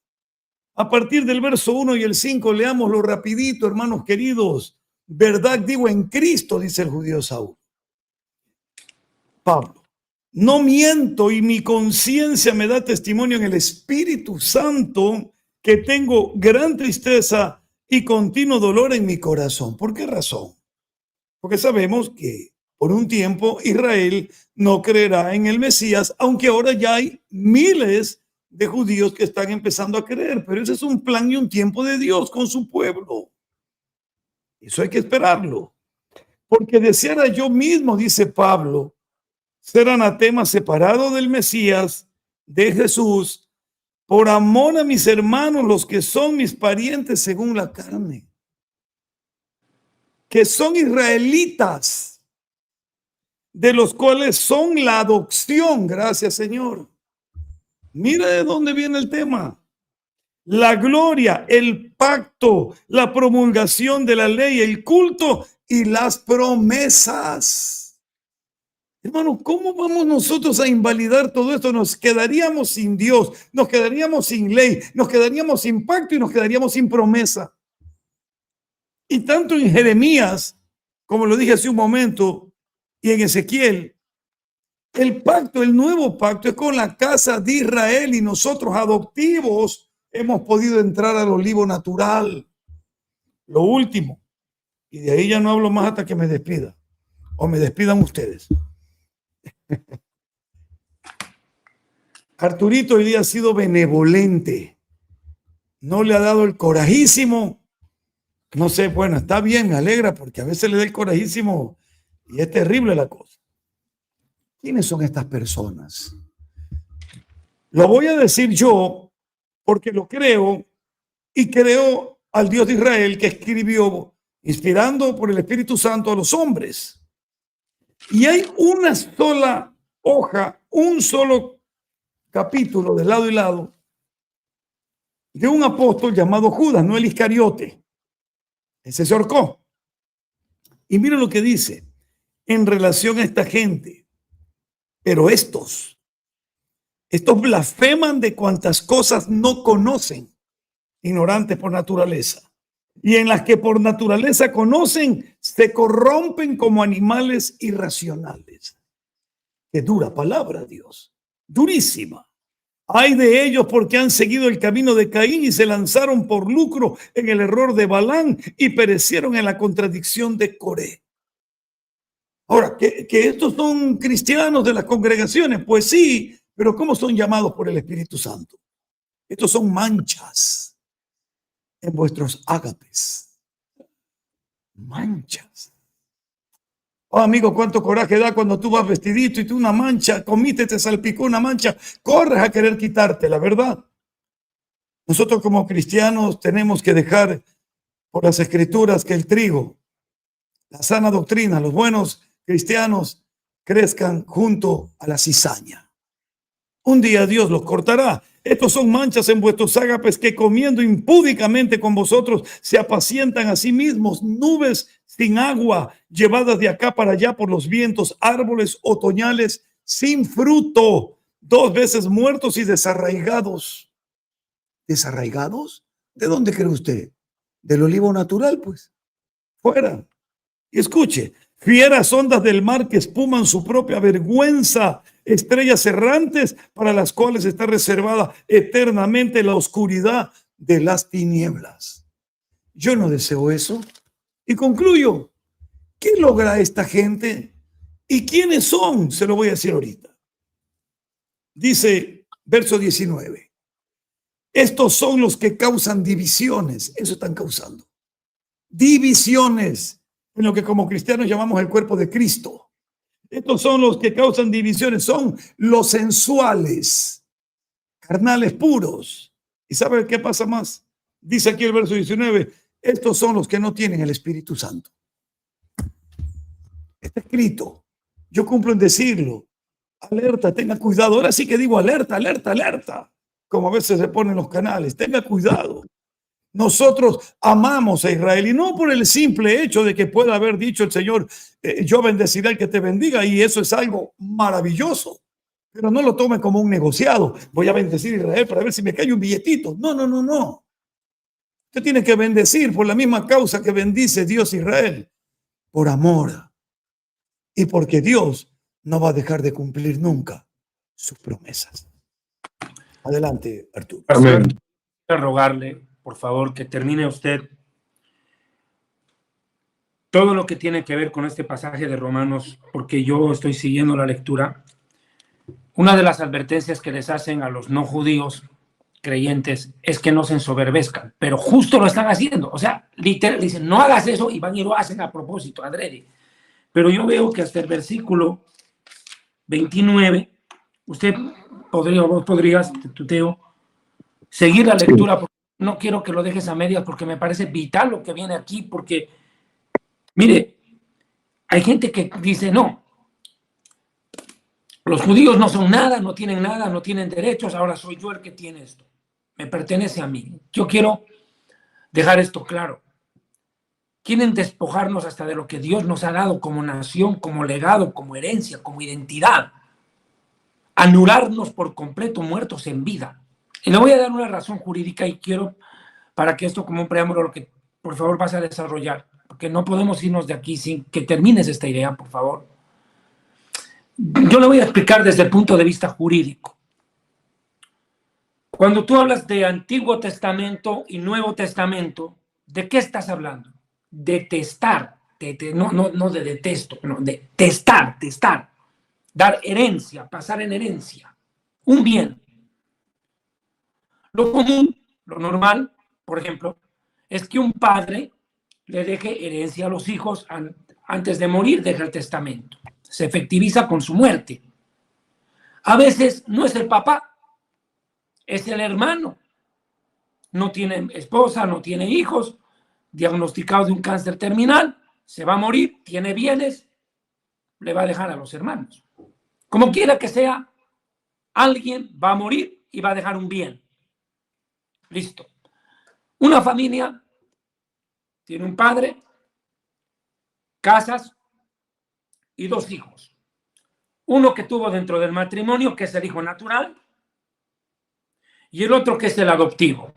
A partir del verso 1 y el 5, leámoslo rapidito, hermanos queridos. Verdad digo en Cristo, dice el judío Saúl. Pablo, no miento y mi conciencia me da testimonio en el Espíritu Santo que tengo gran tristeza y continuo dolor en mi corazón. ¿Por qué razón? Porque sabemos que por un tiempo Israel no creerá en el Mesías, aunque ahora ya hay miles de judíos que están empezando a creer, pero ese es un plan y un tiempo de Dios con su pueblo. Eso hay que esperarlo. Porque deseara yo mismo, dice Pablo, ser anatema separado del Mesías, de Jesús, por amor a mis hermanos, los que son mis parientes según la carne, que son israelitas, de los cuales son la adopción, gracias Señor. Mira de dónde viene el tema. La gloria, el pacto, la promulgación de la ley, el culto y las promesas. Hermano, ¿cómo vamos nosotros a invalidar todo esto? Nos quedaríamos sin Dios, nos quedaríamos sin ley, nos quedaríamos sin pacto y nos quedaríamos sin promesa. Y tanto en Jeremías, como lo dije hace un momento, y en Ezequiel, el pacto, el nuevo pacto es con la casa de Israel y nosotros adoptivos hemos podido entrar al olivo natural. Lo último, y de ahí ya no hablo más hasta que me despida, o me despidan ustedes. Arturito hoy día ha sido benevolente, no le ha dado el corajísimo, no sé, bueno, está bien, me alegra porque a veces le da el corajísimo y es terrible la cosa. ¿Quiénes son estas personas? Lo voy a decir yo porque lo creo y creo al Dios de Israel que escribió, inspirando por el Espíritu Santo a los hombres. Y hay una sola hoja, un solo capítulo de lado y lado de un apóstol llamado Judas, no el Iscariote. Ese se ahorcó. Y mira lo que dice en relación a esta gente. Pero estos blasfeman de cuantas cosas no conocen, ignorantes por naturaleza. Y en las que por naturaleza conocen, se corrompen como animales irracionales. Qué dura palabra, Dios. Durísima. Ay de ellos porque han seguido el camino de Caín y se lanzaron por lucro en el error de Balán y perecieron en la contradicción de Coré. Ahora, ¿que estos son cristianos de las congregaciones? Pues sí, pero ¿cómo son llamados por el Espíritu Santo? Estos son manchas en vuestros ágapes. Manchas. Oh, amigo, cuánto coraje da cuando tú vas vestidito y tú una mancha, comiste, te salpicó una mancha, corres a querer quitarte, la verdad. Nosotros como cristianos tenemos que dejar por las escrituras que el trigo, la sana doctrina, los buenos cristianos crezcan junto a la cizaña. Un día Dios los cortará. Estos son manchas en vuestros ágapes que comiendo impúdicamente con vosotros se apacientan a sí mismos, nubes sin agua, llevadas de acá para allá por los vientos, árboles otoñales sin fruto, 2 veces muertos y desarraigados. ¿Desarraigados? ¿De dónde cree usted? Del olivo natural, pues. Fuera. Y escuche, fieras ondas del mar que espuman su propia vergüenza, estrellas errantes para las cuales está reservada eternamente la oscuridad de las tinieblas. Yo no deseo eso. Y concluyo, ¿qué logra esta gente? ¿Y quiénes son? Se lo voy a decir ahorita. Dice, verso 19, estos son los que causan divisiones. Eso están causando. Divisiones en lo que como cristianos llamamos el cuerpo de Cristo. Estos son los que causan divisiones, son los sensuales, carnales puros, ¿Y sabe qué pasa más? Dice aquí el verso 19, estos son los que no tienen el Espíritu Santo. Está escrito. Yo cumplo en decirlo. Alerta, tenga cuidado. Ahora sí que digo alerta, alerta, alerta. Como a veces se ponen los canales. Tenga cuidado. Nosotros amamos a Israel y no por el simple hecho de que pueda haber dicho el Señor, yo bendeciré al que te bendiga, y eso es algo maravilloso. Pero no lo tome como un negociado. Voy a bendecir a Israel para ver si me cae un billetito. No, no, no, no. Usted tiene que bendecir por la misma causa que bendice Dios a Israel. Por amor. Y porque Dios no va a dejar de cumplir nunca sus promesas. Adelante, Arturo.
Amén. Quiero rogarle, por favor, que termine usted todo lo que tiene que ver con este pasaje de Romanos, porque yo estoy siguiendo la lectura. Una de las advertencias que les hacen a los no judíos creyentes es que no se ensoberbezcan, pero justo lo están haciendo. O sea, literal, dicen, no hagas eso, y van y lo hacen a propósito, adrede. Pero yo veo que hasta el versículo 29, usted podría, vos podrías, tuteo, seguir la lectura, porque no quiero que lo dejes a medias, porque me parece vital lo que viene aquí, porque, mire, hay gente que dice, no, los judíos no son nada, no tienen derechos, ahora soy yo el que tiene esto, me pertenece a mí. Yo quiero dejar esto claro. Quieren despojarnos hasta de lo que Dios nos ha dado como nación, como legado, como herencia, como identidad. Anularnos por completo, muertos en vida. Y le voy a dar una razón jurídica, y quiero, para que esto como un preámbulo, lo que por favor vas a desarrollar, porque no podemos irnos de aquí sin que termines esta idea, por favor. Yo le voy a explicar desde el punto de vista jurídico. Cuando tú hablas de Antiguo Testamento y Nuevo Testamento, ¿de qué estás hablando? De testar, no de detesto, no, de testar, dar herencia, pasar en herencia, un bien. Lo común, lo normal, por ejemplo, es que un padre le deje herencia a los hijos antes de morir, deja el testamento. Se efectiviza con su muerte. A veces no es el papá, es el hermano. No tiene esposa, no tiene hijos, diagnosticado de un cáncer terminal, se va a morir, tiene bienes, le va a dejar a los hermanos. Como quiera que sea, alguien va a morir y va a dejar un bien. Listo. Una familia tiene un padre, casas y 2 hijos. Uno que tuvo dentro del matrimonio, que es el hijo natural, y el otro que es el adoptivo.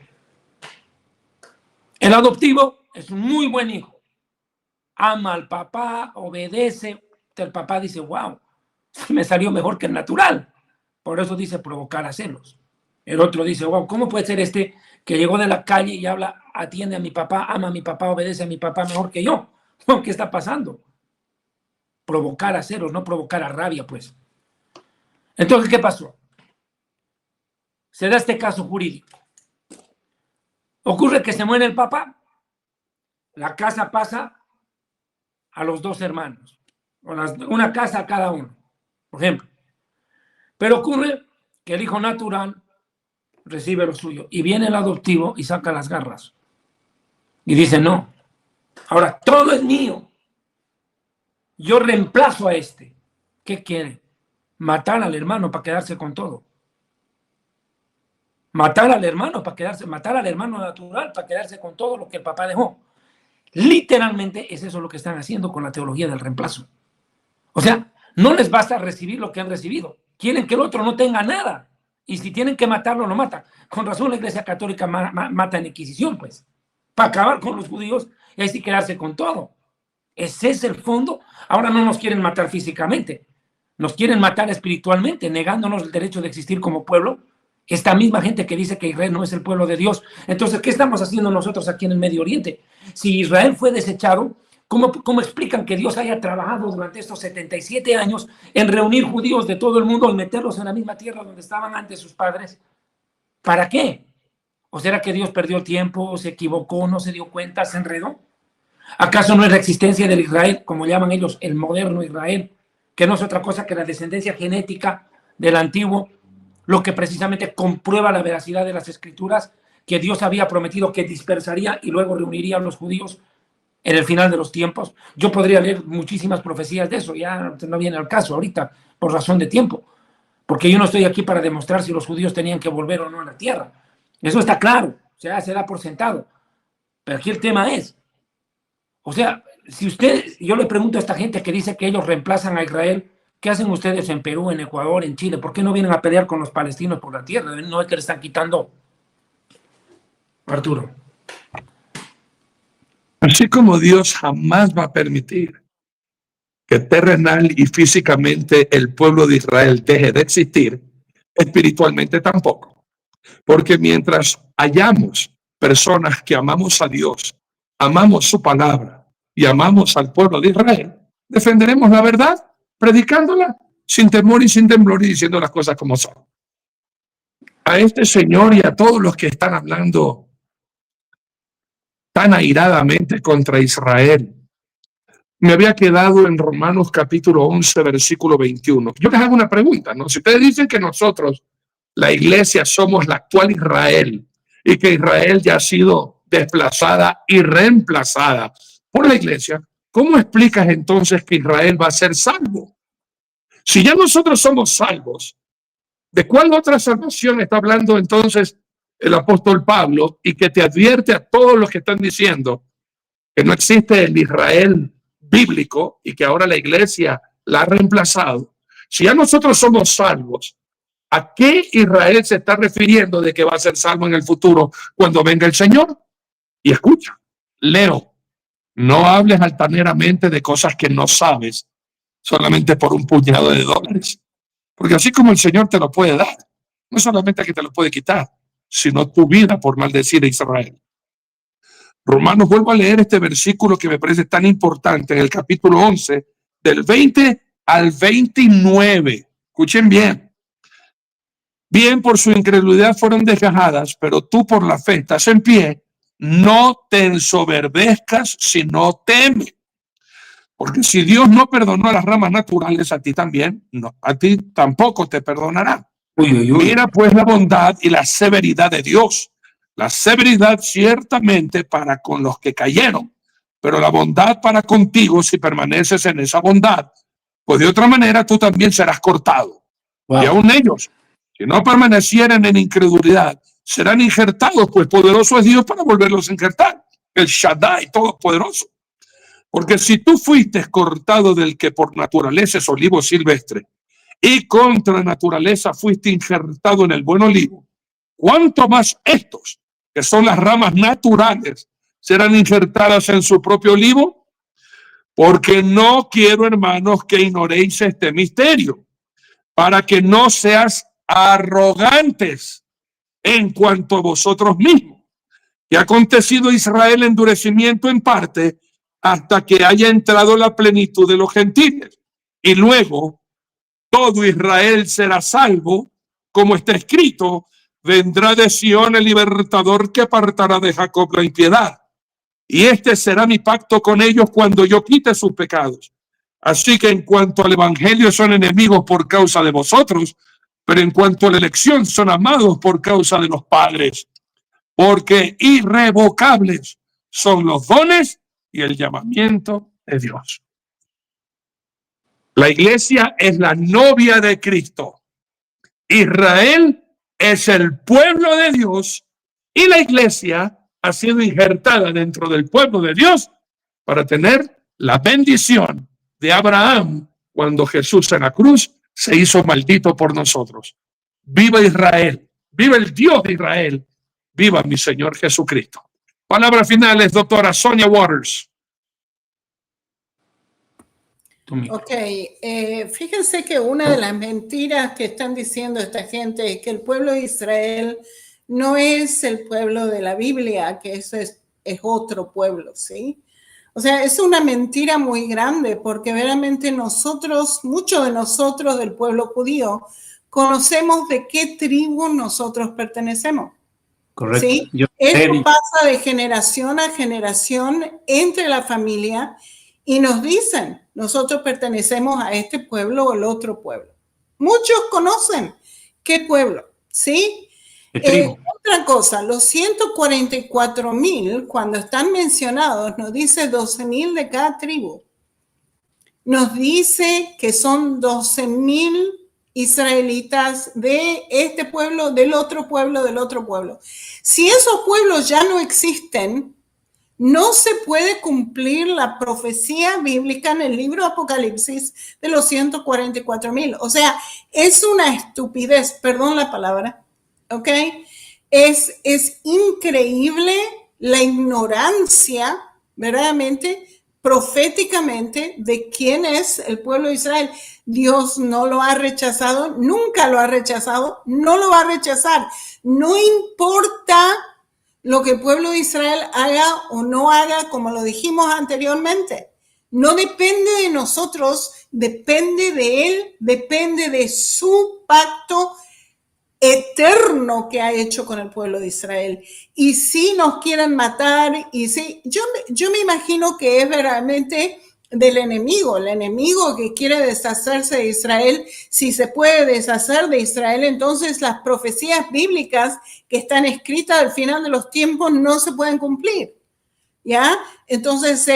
El adoptivo es un muy buen hijo. Ama al papá, obedece. El papá dice, wow, me salió mejor que el natural. Por eso dice provocar a celos. El otro dice, wow, ¿cómo puede ser este que llegó de la calle y habla, atiende a mi papá, ama a mi papá, obedece a mi papá mejor que yo? ¿Qué está pasando? Provocar a celos, no provocar a rabia, pues. Entonces, ¿qué pasó? Se da este caso jurídico. Ocurre que se muere el papá, la casa pasa a los 2 hermanos, una casa a cada uno, por ejemplo. Pero ocurre que el hijo natural recibe lo suyo y viene el adoptivo y saca las garras y dice, no, ahora todo es mío, yo reemplazo a este. ¿Qué quiere? Matar al hermano para quedarse con todo. Matar al hermano natural para quedarse con todo lo que el papá dejó. Literalmente es eso lo que están haciendo con la teología del reemplazo. O sea, no les basta recibir lo que han recibido. Quieren que el otro no tenga nada. Y si tienen que matarlo, lo matan. Con razón la Iglesia Católica mata en Inquisición, pues. Para acabar con los judíos y así quedarse con todo. Ese es el fondo. Ahora no nos quieren matar físicamente. Nos quieren matar espiritualmente, negándonos el derecho de existir como pueblo. Esta misma gente que dice que Israel no es el pueblo de Dios. Entonces, ¿qué estamos haciendo nosotros aquí en el Medio Oriente? Si Israel fue desechado, ¿cómo explican que Dios haya trabajado durante estos 77 años en reunir judíos de todo el mundo y meterlos en la misma tierra donde estaban antes sus padres? ¿Para qué? ¿O será que Dios perdió el tiempo, se equivocó, no se dio cuenta, se enredó? ¿Acaso no es la existencia del Israel, como llaman ellos, el moderno Israel, que no es otra cosa que la descendencia genética del antiguo, lo que precisamente comprueba la veracidad de las escrituras, que Dios había prometido que dispersaría y luego reuniría a los judíos en el final de los tiempos. Yo podría leer muchísimas profecías de eso, ya no viene al caso ahorita por razón de tiempo, porque yo no estoy aquí para demostrar si los judíos tenían que volver o no a la tierra. Eso está claro, o sea, se da por sentado. Pero aquí el tema es, o sea, si yo le pregunto a esta gente que dice que ellos reemplazan a Israel, ¿qué hacen ustedes en Perú, en Ecuador, en Chile? ¿Por qué no vienen a pelear con los palestinos por la tierra? No es que le están quitando. Arturo.
Así como Dios jamás va a permitir que terrenal y físicamente el pueblo de Israel deje de existir, espiritualmente tampoco. Porque mientras hayamos personas que amamos a Dios, amamos su palabra y amamos al pueblo de Israel, defenderemos la verdad, predicándola sin temor y sin temblor y diciendo las cosas como son. A este señor y a todos los que están hablando tan airadamente contra Israel, me había quedado en Romanos capítulo 11, versículo 21. Yo les hago una pregunta, ¿no? Si ustedes dicen que nosotros, la iglesia, somos la actual Israel y que Israel ya ha sido desplazada y reemplazada por la iglesia, ¿cómo explicas entonces que Israel va a ser salvo? Si ya nosotros somos salvos, ¿de cuál otra salvación está hablando entonces el apóstol Pablo y que te advierte a todos los que están diciendo que no existe el Israel bíblico y que ahora la iglesia la ha reemplazado? Si ya nosotros somos salvos, ¿a qué Israel se está refiriendo de que va a ser salvo en el futuro cuando venga el Señor? Y escucha, Leo, no hables altaneramente de cosas que no sabes solamente por un puñado de dólares, porque así como el Señor te lo puede dar, no solamente que te lo puede quitar, sino tu vida por maldecir a Israel. Romanos, vuelvo a leer este versículo que me parece tan importante en el capítulo 11, del 20 al 29. Escuchen bien. Bien, por su incredulidad fueron desgajadas, pero tú por la fe estás en pie. No te ensoberbezcas, sino teme. Porque si Dios no perdonó a las ramas naturales, a ti también, no, a ti tampoco te perdonará. Mira pues la bondad y la severidad de Dios. La severidad ciertamente para con los que cayeron, pero la bondad para contigo si permaneces en esa bondad, pues de otra manera tú también serás cortado. Wow. Y aún ellos, si no permanecieran en incredulidad, serán injertados, pues poderoso es Dios para volverlos a injertar. El Shaddai, todopoderoso. Porque si tú fuiste cortado del que por naturaleza es olivo silvestre y contra naturaleza fuiste injertado en el buen olivo, ¿cuánto más estos, que son las ramas naturales, serán injertadas en su propio olivo? Porque no quiero, hermanos, que ignoréis este misterio, para que no seas arrogantes en cuanto a vosotros mismos. Que ha acontecido a Israel endurecimiento en parte hasta que haya entrado la plenitud de los gentiles. Y luego todo Israel será salvo, como está escrito, vendrá de Sión el libertador que apartará de Jacob la impiedad. Y este será mi pacto con ellos cuando yo quite sus pecados. Así que en cuanto al evangelio son enemigos por causa de vosotros, pero en cuanto a la elección son amados por causa de los padres, porque irrevocables son los dones y el llamamiento de Dios. La iglesia es la novia de Cristo. Israel es el pueblo de Dios y la iglesia ha sido injertada dentro del pueblo de Dios para tener la bendición de Abraham cuando Jesús en la cruz se hizo maldito por nosotros. Viva Israel, viva el Dios de Israel, viva mi Señor Jesucristo. Palabras finales, doctora Sonia Waters.
Ok, fíjense que una de las mentiras que están diciendo esta gente es que el pueblo de Israel no es el pueblo de la Biblia, que eso es otro pueblo, ¿sí? O sea, es una mentira muy grande porque verdaderamente nosotros, muchos de nosotros del pueblo judío, conocemos de qué tribu nosotros pertenecemos.
Correcto.
¿Sí? Esto pasa de generación a generación entre la familia y nos dicen, nosotros pertenecemos a este pueblo o el otro pueblo. Muchos conocen qué pueblo, ¿sí? Otra cosa, los 144,000, cuando están mencionados, nos dice 12,000 de cada tribu. Nos dice que son 12,000 israelitas de este pueblo, del otro pueblo, del otro pueblo. Si esos pueblos ya no existen, no se puede cumplir la profecía bíblica en el libro de Apocalipsis de los 144,000. O sea, es una estupidez, perdón la palabra, ¿ok? Es increíble la ignorancia, verdaderamente, proféticamente, de quién es el pueblo de Israel. Dios no lo ha rechazado, nunca lo ha rechazado, no lo va a rechazar. No importa lo que el pueblo de Israel haga o no haga, como lo dijimos anteriormente. No depende de nosotros, depende de Él, depende de su pacto eterno que ha hecho con el pueblo de Israel. Y si nos quieren matar, y si yo me imagino que es verdaderamente del enemigo, el enemigo que quiere deshacerse de Israel. Si se puede deshacer de Israel, entonces las profecías bíblicas que están escritas al final de los tiempos no se pueden cumplir, ¿ya? Entonces,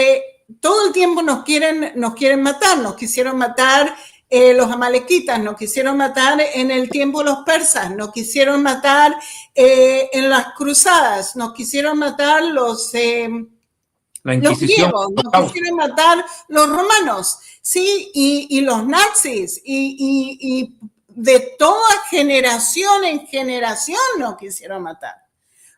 todo el tiempo nos quieren matar, nos quisieron matar los amalequitas, nos quisieron matar en el tiempo los persas, nos quisieron matar en las cruzadas, nos quisieron matar los griegos, nos quisieron matar los romanos, ¿sí? Y los nazis, y de toda generación en generación nos quisieron matar.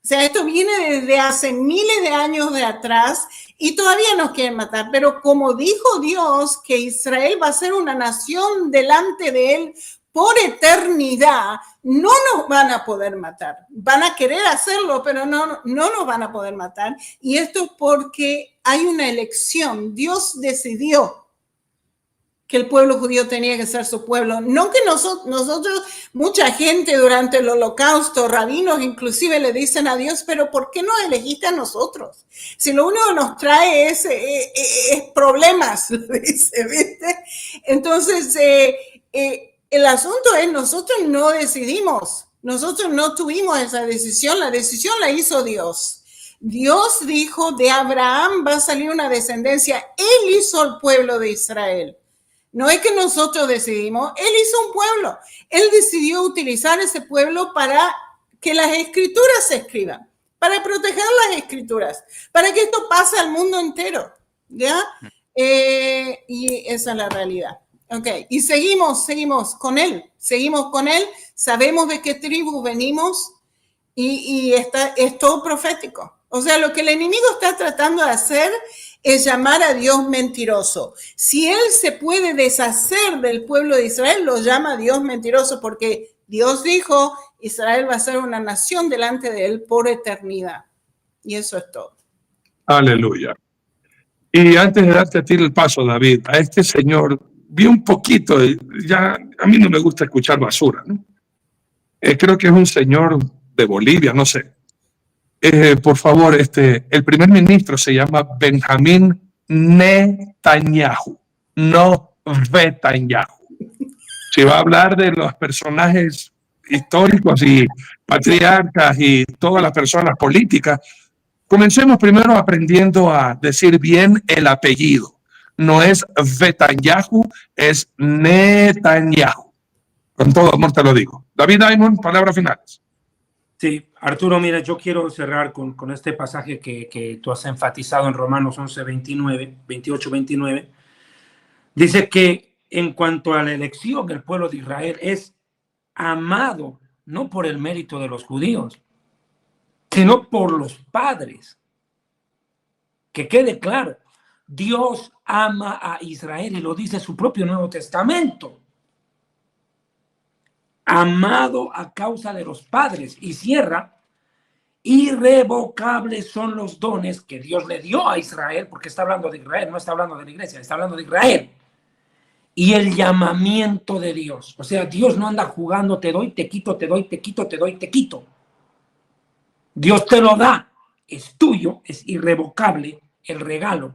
O sea, esto viene desde hace miles de años de atrás y todavía nos quieren matar. Pero como dijo Dios que Israel va a ser una nación delante de Él por eternidad, no nos van a poder matar. Van a querer hacerlo, pero no nos van a poder matar. Y esto es porque hay una elección. Dios decidió que el pueblo judío tenía que ser su pueblo. No que nosotros, mucha gente durante el holocausto, rabinos inclusive le dicen a Dios, pero ¿por qué nos elegiste a nosotros? Si lo único que nos trae es problemas, dice, ¿viste? Entonces, el asunto es, nosotros no decidimos, nosotros no tuvimos esa decisión, la decisión la hizo Dios. Dios dijo, de Abraham va a salir una descendencia, Él hizo el pueblo de Israel. No es que nosotros decidimos, Él hizo un pueblo. Él decidió utilizar ese pueblo para que las escrituras se escriban, para proteger las escrituras, para que esto pase al mundo entero, ¿ya? Y esa es la realidad. Ok, y seguimos con Él, sabemos de qué tribu venimos y es todo profético. O sea, lo que el enemigo está tratando de hacer es llamar a Dios mentiroso. Si Él se puede deshacer del pueblo de Israel, lo llama Dios mentiroso porque Dios dijo, Israel va a ser una nación delante de Él por eternidad. Y eso es todo.
Aleluya. Y antes de darte a ti el paso, David, a este señor, vi un poquito, ya a mí no me gusta escuchar basura, ¿no? Creo que es un señor de Bolivia, no sé. Por favor, el primer ministro se llama Benjamín Netanyahu, no Netanyahu. Se va a hablar de los personajes históricos y patriarcas y todas las personas políticas. Comencemos primero aprendiendo a decir bien el apellido. No es Netanyahu, es Netanyahu. Con todo amor te lo digo. David Diamond, palabras finales.
Sí, Arturo, mira, yo quiero cerrar con este pasaje que tú has enfatizado en Romanos 11, 28, 29. Dice que en cuanto a la elección del pueblo de Israel es amado, no por el mérito de los judíos, sino por los padres. Que quede claro, Dios ama a Israel y lo dice su propio Nuevo Testamento. Amado a causa de los padres. Y cierra, irrevocables son los dones que Dios le dio a Israel, porque está hablando de Israel, no está hablando de la iglesia, está hablando de Israel. Y el llamamiento de Dios. O sea, Dios no anda jugando, te doy, te quito, te doy, te quito, te doy, te quito. Dios te lo da, es tuyo, es irrevocable el regalo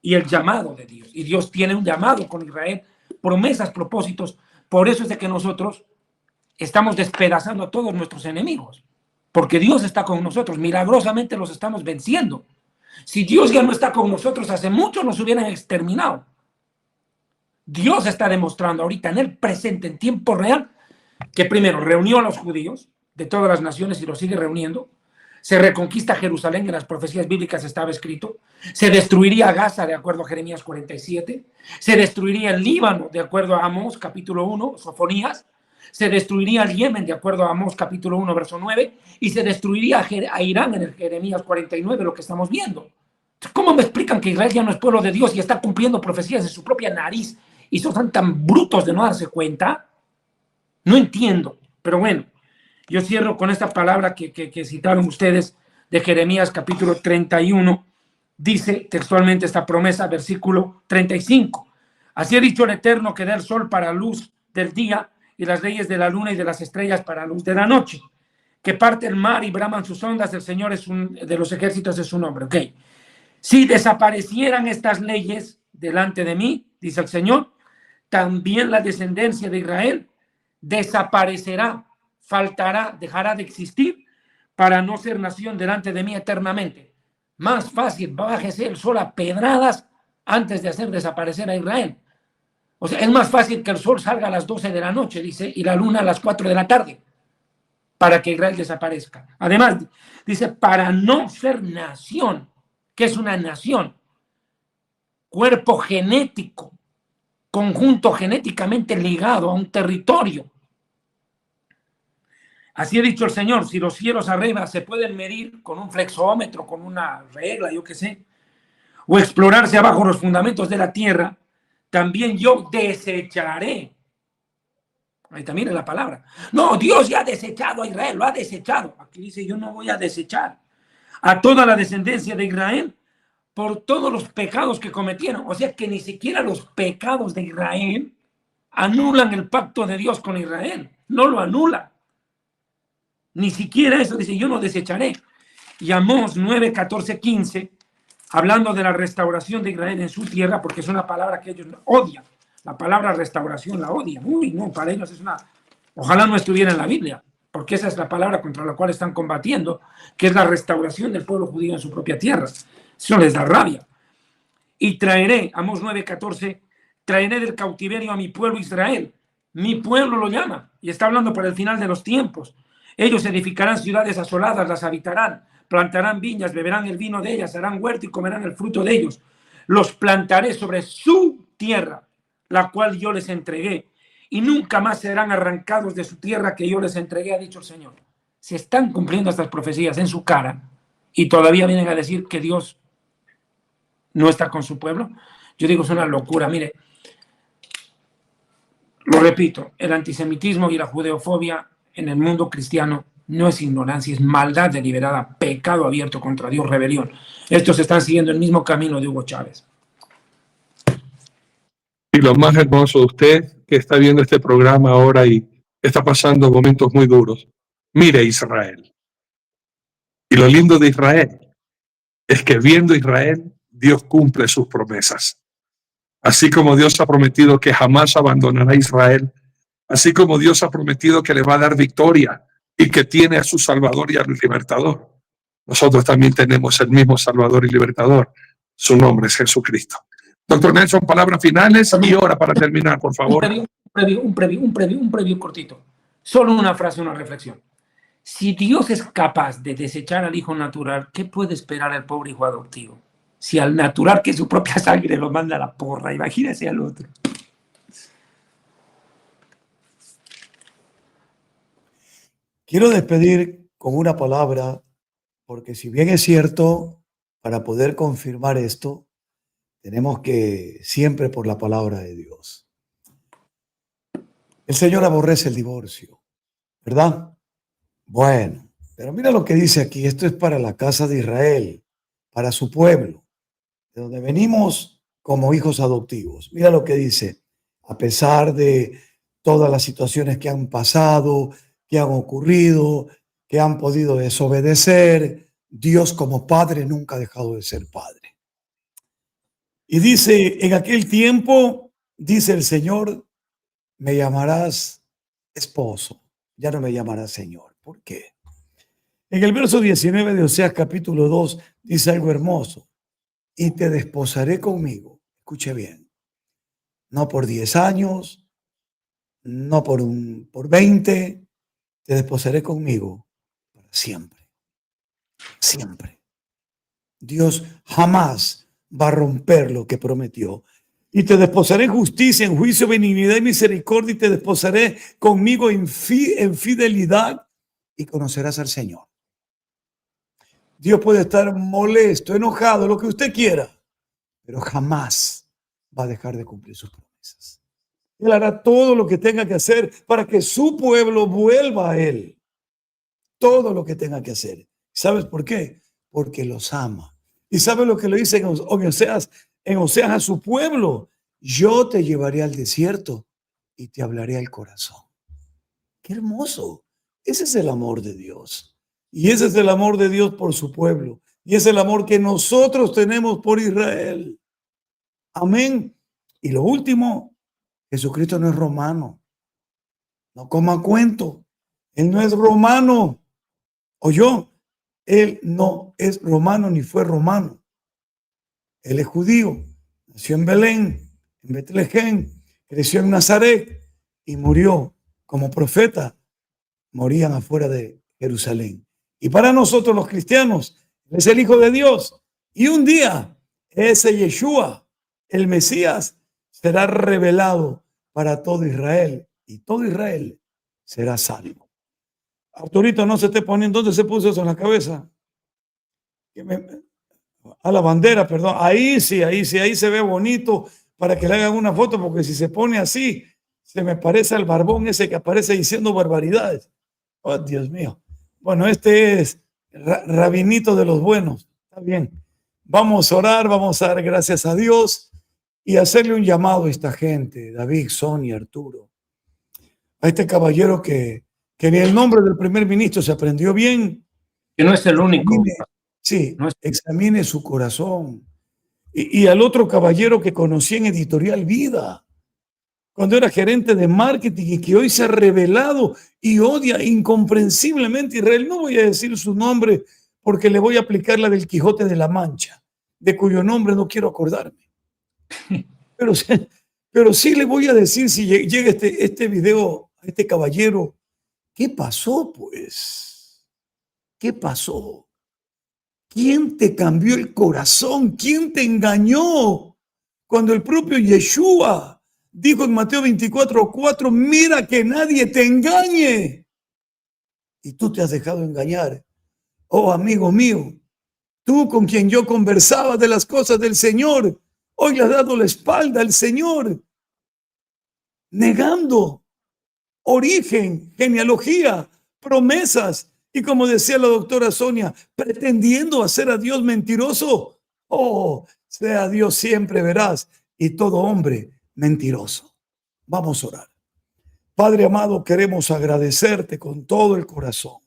y el llamado de Dios. Y Dios tiene un llamado con Israel, promesas, propósitos. Por eso es de que nosotros estamos despedazando a todos nuestros enemigos. porque Dios está con nosotros. Milagrosamente los estamos venciendo. Si Dios ya no está con nosotros, hace mucho nos hubieran exterminado. Dios está demostrando ahorita en el presente, en tiempo real, que primero reunió a los judíos de todas las naciones y los sigue reuniendo. Se reconquista Jerusalén, en las profecías bíblicas estaba escrito. Se destruiría Gaza, de acuerdo a Jeremías 47. Se destruiría el Líbano, de acuerdo a Amós, capítulo 1, Sofonías. Se destruiría el Yemen, de acuerdo a Amós, capítulo 1, verso 9. Y se destruiría a Irán, en el Jeremías 49, lo que estamos viendo. ¿Cómo me explican que Israel ya no es pueblo de Dios y está cumpliendo profecías de su propia nariz? Y son tan brutos de no darse cuenta. No entiendo, pero bueno. Yo cierro con esta palabra que citaron ustedes de Jeremías capítulo 31. Dice textualmente esta promesa, versículo 35. Así ha dicho el Eterno, que da el sol para luz del día y las leyes de la luna y de las estrellas para luz de la noche. Que parte el mar y braman sus ondas, el Señor de los ejércitos es su nombre. Ok. Si desaparecieran estas leyes delante de mí, dice el Señor, también la descendencia de Israel desaparecerá, faltará, dejará de existir para no ser nación delante de mí eternamente. Más fácil, bájese el sol a pedradas antes de hacer desaparecer a Israel. O sea, es más fácil que el sol salga a las 12 de la noche, dice, y la luna a las 4 de la tarde, para que Israel desaparezca. Además, dice, para no ser nación. ¿Qué es una nación? Cuerpo genético, conjunto genéticamente ligado a un territorio. Así ha dicho el Señor, si los cielos arriba se pueden medir con un flexómetro, con una regla, yo qué sé, o explorarse abajo los fundamentos de la tierra, también yo desecharé. Ahí también es la palabra. No, Dios ya ha desechado a Israel, lo ha desechado. Aquí dice, yo no voy a desechar a toda la descendencia de Israel por todos los pecados que cometieron. O sea que ni siquiera los pecados de Israel anulan el pacto de Dios con Israel. No lo anulan. Ni siquiera eso, dice, yo no desecharé. Y Amós 9, 14, 15, hablando de la restauración de Israel en su tierra, porque es una palabra que ellos odian. La palabra restauración la odian. Uy, no, para ellos es una... Ojalá no estuviera en la Biblia, porque esa es la palabra contra la cual están combatiendo, que es la restauración del pueblo judío en su propia tierra. Eso les da rabia. Y traeré, Amós 9, 14, traeré del cautiverio a mi pueblo Israel. Mi pueblo lo llama, y está hablando para el final de los tiempos. Ellos edificarán ciudades asoladas, las habitarán, plantarán viñas, beberán el vino de ellas, harán huerto y comerán el fruto de ellos. Los plantaré sobre su tierra, la cual yo les entregué, y nunca más serán arrancados de su tierra que yo les entregué, ha dicho el Señor. Se están cumpliendo estas profecías en su cara y todavía vienen a decir que Dios no está con su pueblo. Yo digo, es una locura. Mire, lo repito, el antisemitismo y la judeofobia en el mundo cristiano no es ignorancia, es maldad deliberada, pecado abierto contra Dios, rebelión. Estos están siguiendo el mismo camino de Hugo Chávez.
Y lo más hermoso de usted, que está viendo este programa ahora y está pasando momentos muy duros, mire Israel. Y lo lindo de Israel es que viendo Israel, Dios cumple sus promesas. Así como Dios ha prometido que jamás abandonará a Israel, así como Dios ha prometido que le va a dar victoria y que tiene a su Salvador y al Libertador, nosotros también tenemos el mismo Salvador y Libertador. Su nombre es Jesucristo. Doctor Nelson, palabras finales y hora para terminar, por favor.
Un preview cortito. Solo una frase, una reflexión. Si Dios es capaz de desechar al hijo natural, ¿qué puede esperar el pobre hijo adoptivo? Si al natural, que su propia sangre lo manda a la porra, imagínese al otro.
Quiero despedir con una palabra, porque si bien es cierto, para poder confirmar esto, tenemos que siempre por la palabra de Dios. El Señor aborrece el divorcio, ¿verdad? Bueno, pero mira lo que dice aquí. Esto es para la casa de Israel, para su pueblo, de donde venimos como hijos adoptivos. Mira lo que dice. A pesar de todas las situaciones que han pasado, que han ocurrido, que han podido desobedecer, Dios como Padre nunca ha dejado de ser Padre. Y dice, en aquel tiempo, dice el Señor, me llamarás esposo, ya no me llamarás Señor. ¿Por qué? En el verso 19 de Oseas capítulo 2 dice algo hermoso. Y te desposaré conmigo. Escuche bien. No por 10 años, no por 20. Te desposaré conmigo para siempre. Siempre. Dios jamás va a romper lo que prometió. Y te desposaré en justicia, en juicio, benignidad y misericordia, y te desposaré conmigo en fidelidad, y conocerás al Señor. Dios puede estar molesto, enojado, lo que usted quiera, pero jamás va a dejar de cumplir sus promesas. Él hará todo lo que tenga que hacer para que su pueblo vuelva a Él. Todo lo que tenga que hacer. ¿Sabes por qué? Porque los ama. ¿Y sabes lo que le dice en Oseas a su pueblo? Yo te llevaré al desierto y te hablaré al corazón. ¡Qué hermoso! Ese es el amor de Dios. Y ese es el amor de Dios por su pueblo. Y es el amor que nosotros tenemos por Israel. Amén. Y lo último, Jesucristo no es romano. No coma cuento. Él no es romano. ¿Oyó? Él no es romano ni fue romano. Él es judío. Nació en Belén, en Betlehem. Creció en Nazaret y murió como profeta. Morían afuera de Jerusalén. Y para nosotros los cristianos, es el Hijo de Dios. Y un día ese Yeshua, el Mesías, será revelado para todo Israel. Y todo Israel será salvo. Arturito, no se esté poniendo. ¿Dónde se puso eso en la cabeza? A la bandera, perdón. Ahí sí, ahí se ve bonito para que le hagan una foto, porque si se pone así, se me parece al barbón ese que aparece diciendo barbaridades. Oh, Dios mío. Bueno, este es rabinito de los buenos. Está bien. Vamos a orar, vamos a dar gracias a Dios y hacerle un llamado a esta gente, David, Sonia, Arturo, a este caballero que ni el nombre del primer ministro se aprendió bien.
Que no es el único.
Sí, no es... examine su corazón. Y al otro caballero que conocí en Editorial Vida, cuando era gerente de marketing y que hoy se ha revelado y odia incomprensiblemente a Israel. No voy a decir su nombre porque le voy a aplicar la del Quijote de la Mancha, de cuyo nombre no quiero acordarme. Pero sí le voy a decir, si llega este video a este caballero, ¿qué pasó pues? ¿Qué pasó? ¿Quién te cambió el corazón? ¿Quién te engañó? Cuando el propio Yeshua dijo en Mateo 24:4, mira que nadie te engañe. Y tú te has dejado engañar. Oh, amigo mío, tú con quien yo conversaba de las cosas del Señor, hoy le has dado la espalda al Señor, negando origen, genealogía, promesas. Y como decía la doctora Sonia, pretendiendo hacer a Dios mentiroso. Oh, sea Dios siempre veraz y todo hombre mentiroso. Vamos a orar. Padre amado, queremos agradecerte con todo el corazón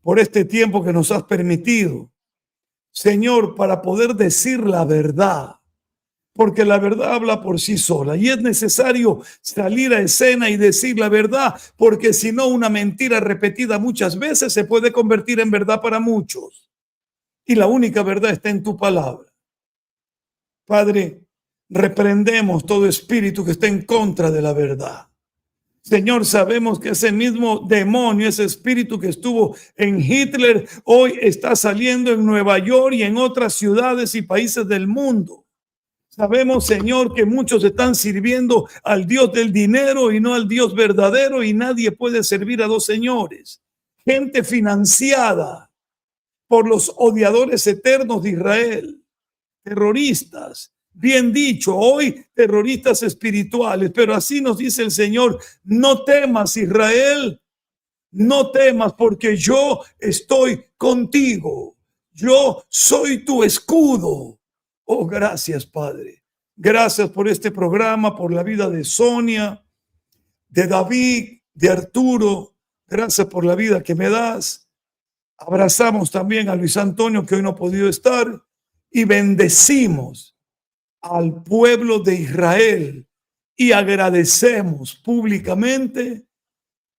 por este tiempo que nos has permitido, Señor, para poder decir la verdad, porque la verdad habla por sí sola y es necesario salir a escena y decir la verdad, porque si no, una mentira repetida muchas veces se puede convertir en verdad para muchos. Y la única verdad está en tu palabra. Padre, reprendemos todo espíritu que esté en contra de la verdad. Señor, sabemos que ese mismo demonio, ese espíritu que estuvo en Hitler, hoy está saliendo en Nueva York y en otras ciudades y países del mundo. Sabemos, Señor, que muchos están sirviendo al Dios del dinero y no al Dios verdadero, y nadie puede servir a dos señores. Gente financiada por los odiadores eternos de Israel, terroristas. Bien dicho, hoy terroristas espirituales, pero así nos dice el Señor, no temas, Israel, no temas, porque yo estoy contigo, yo soy tu escudo. Oh, gracias, Padre. Gracias por este programa, por la vida de Sonia, de David, de Arturo. Gracias por la vida que me das. Abrazamos también a Luis Antonio, que hoy no ha podido estar, y bendecimos al pueblo de Israel y agradecemos públicamente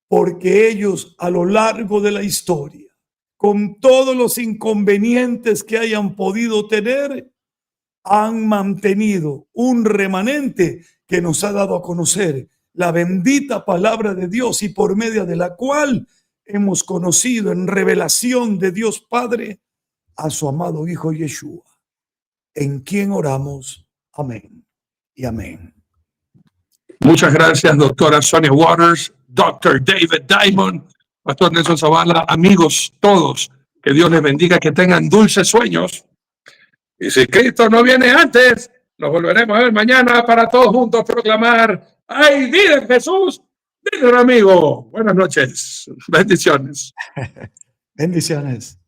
porque ellos a lo largo de la historia con todos los inconvenientes que hayan podido tener, han mantenido un remanente que nos ha dado a conocer la bendita palabra de Dios y por medio de la cual hemos conocido en revelación de Dios Padre a su amado Hijo Yeshua, en quien oramos. Amén y amén.
Muchas gracias, doctora Sonia Waters, doctor David Diamond, pastor Nelson Zavala, amigos todos, que Dios les bendiga, que tengan dulces sueños. Y si Cristo no viene antes, nos volveremos a ver mañana para todos juntos proclamar: ¡hay vida en Jesús! Díganlo, amigo. Buenas noches. Bendiciones.
Bendiciones.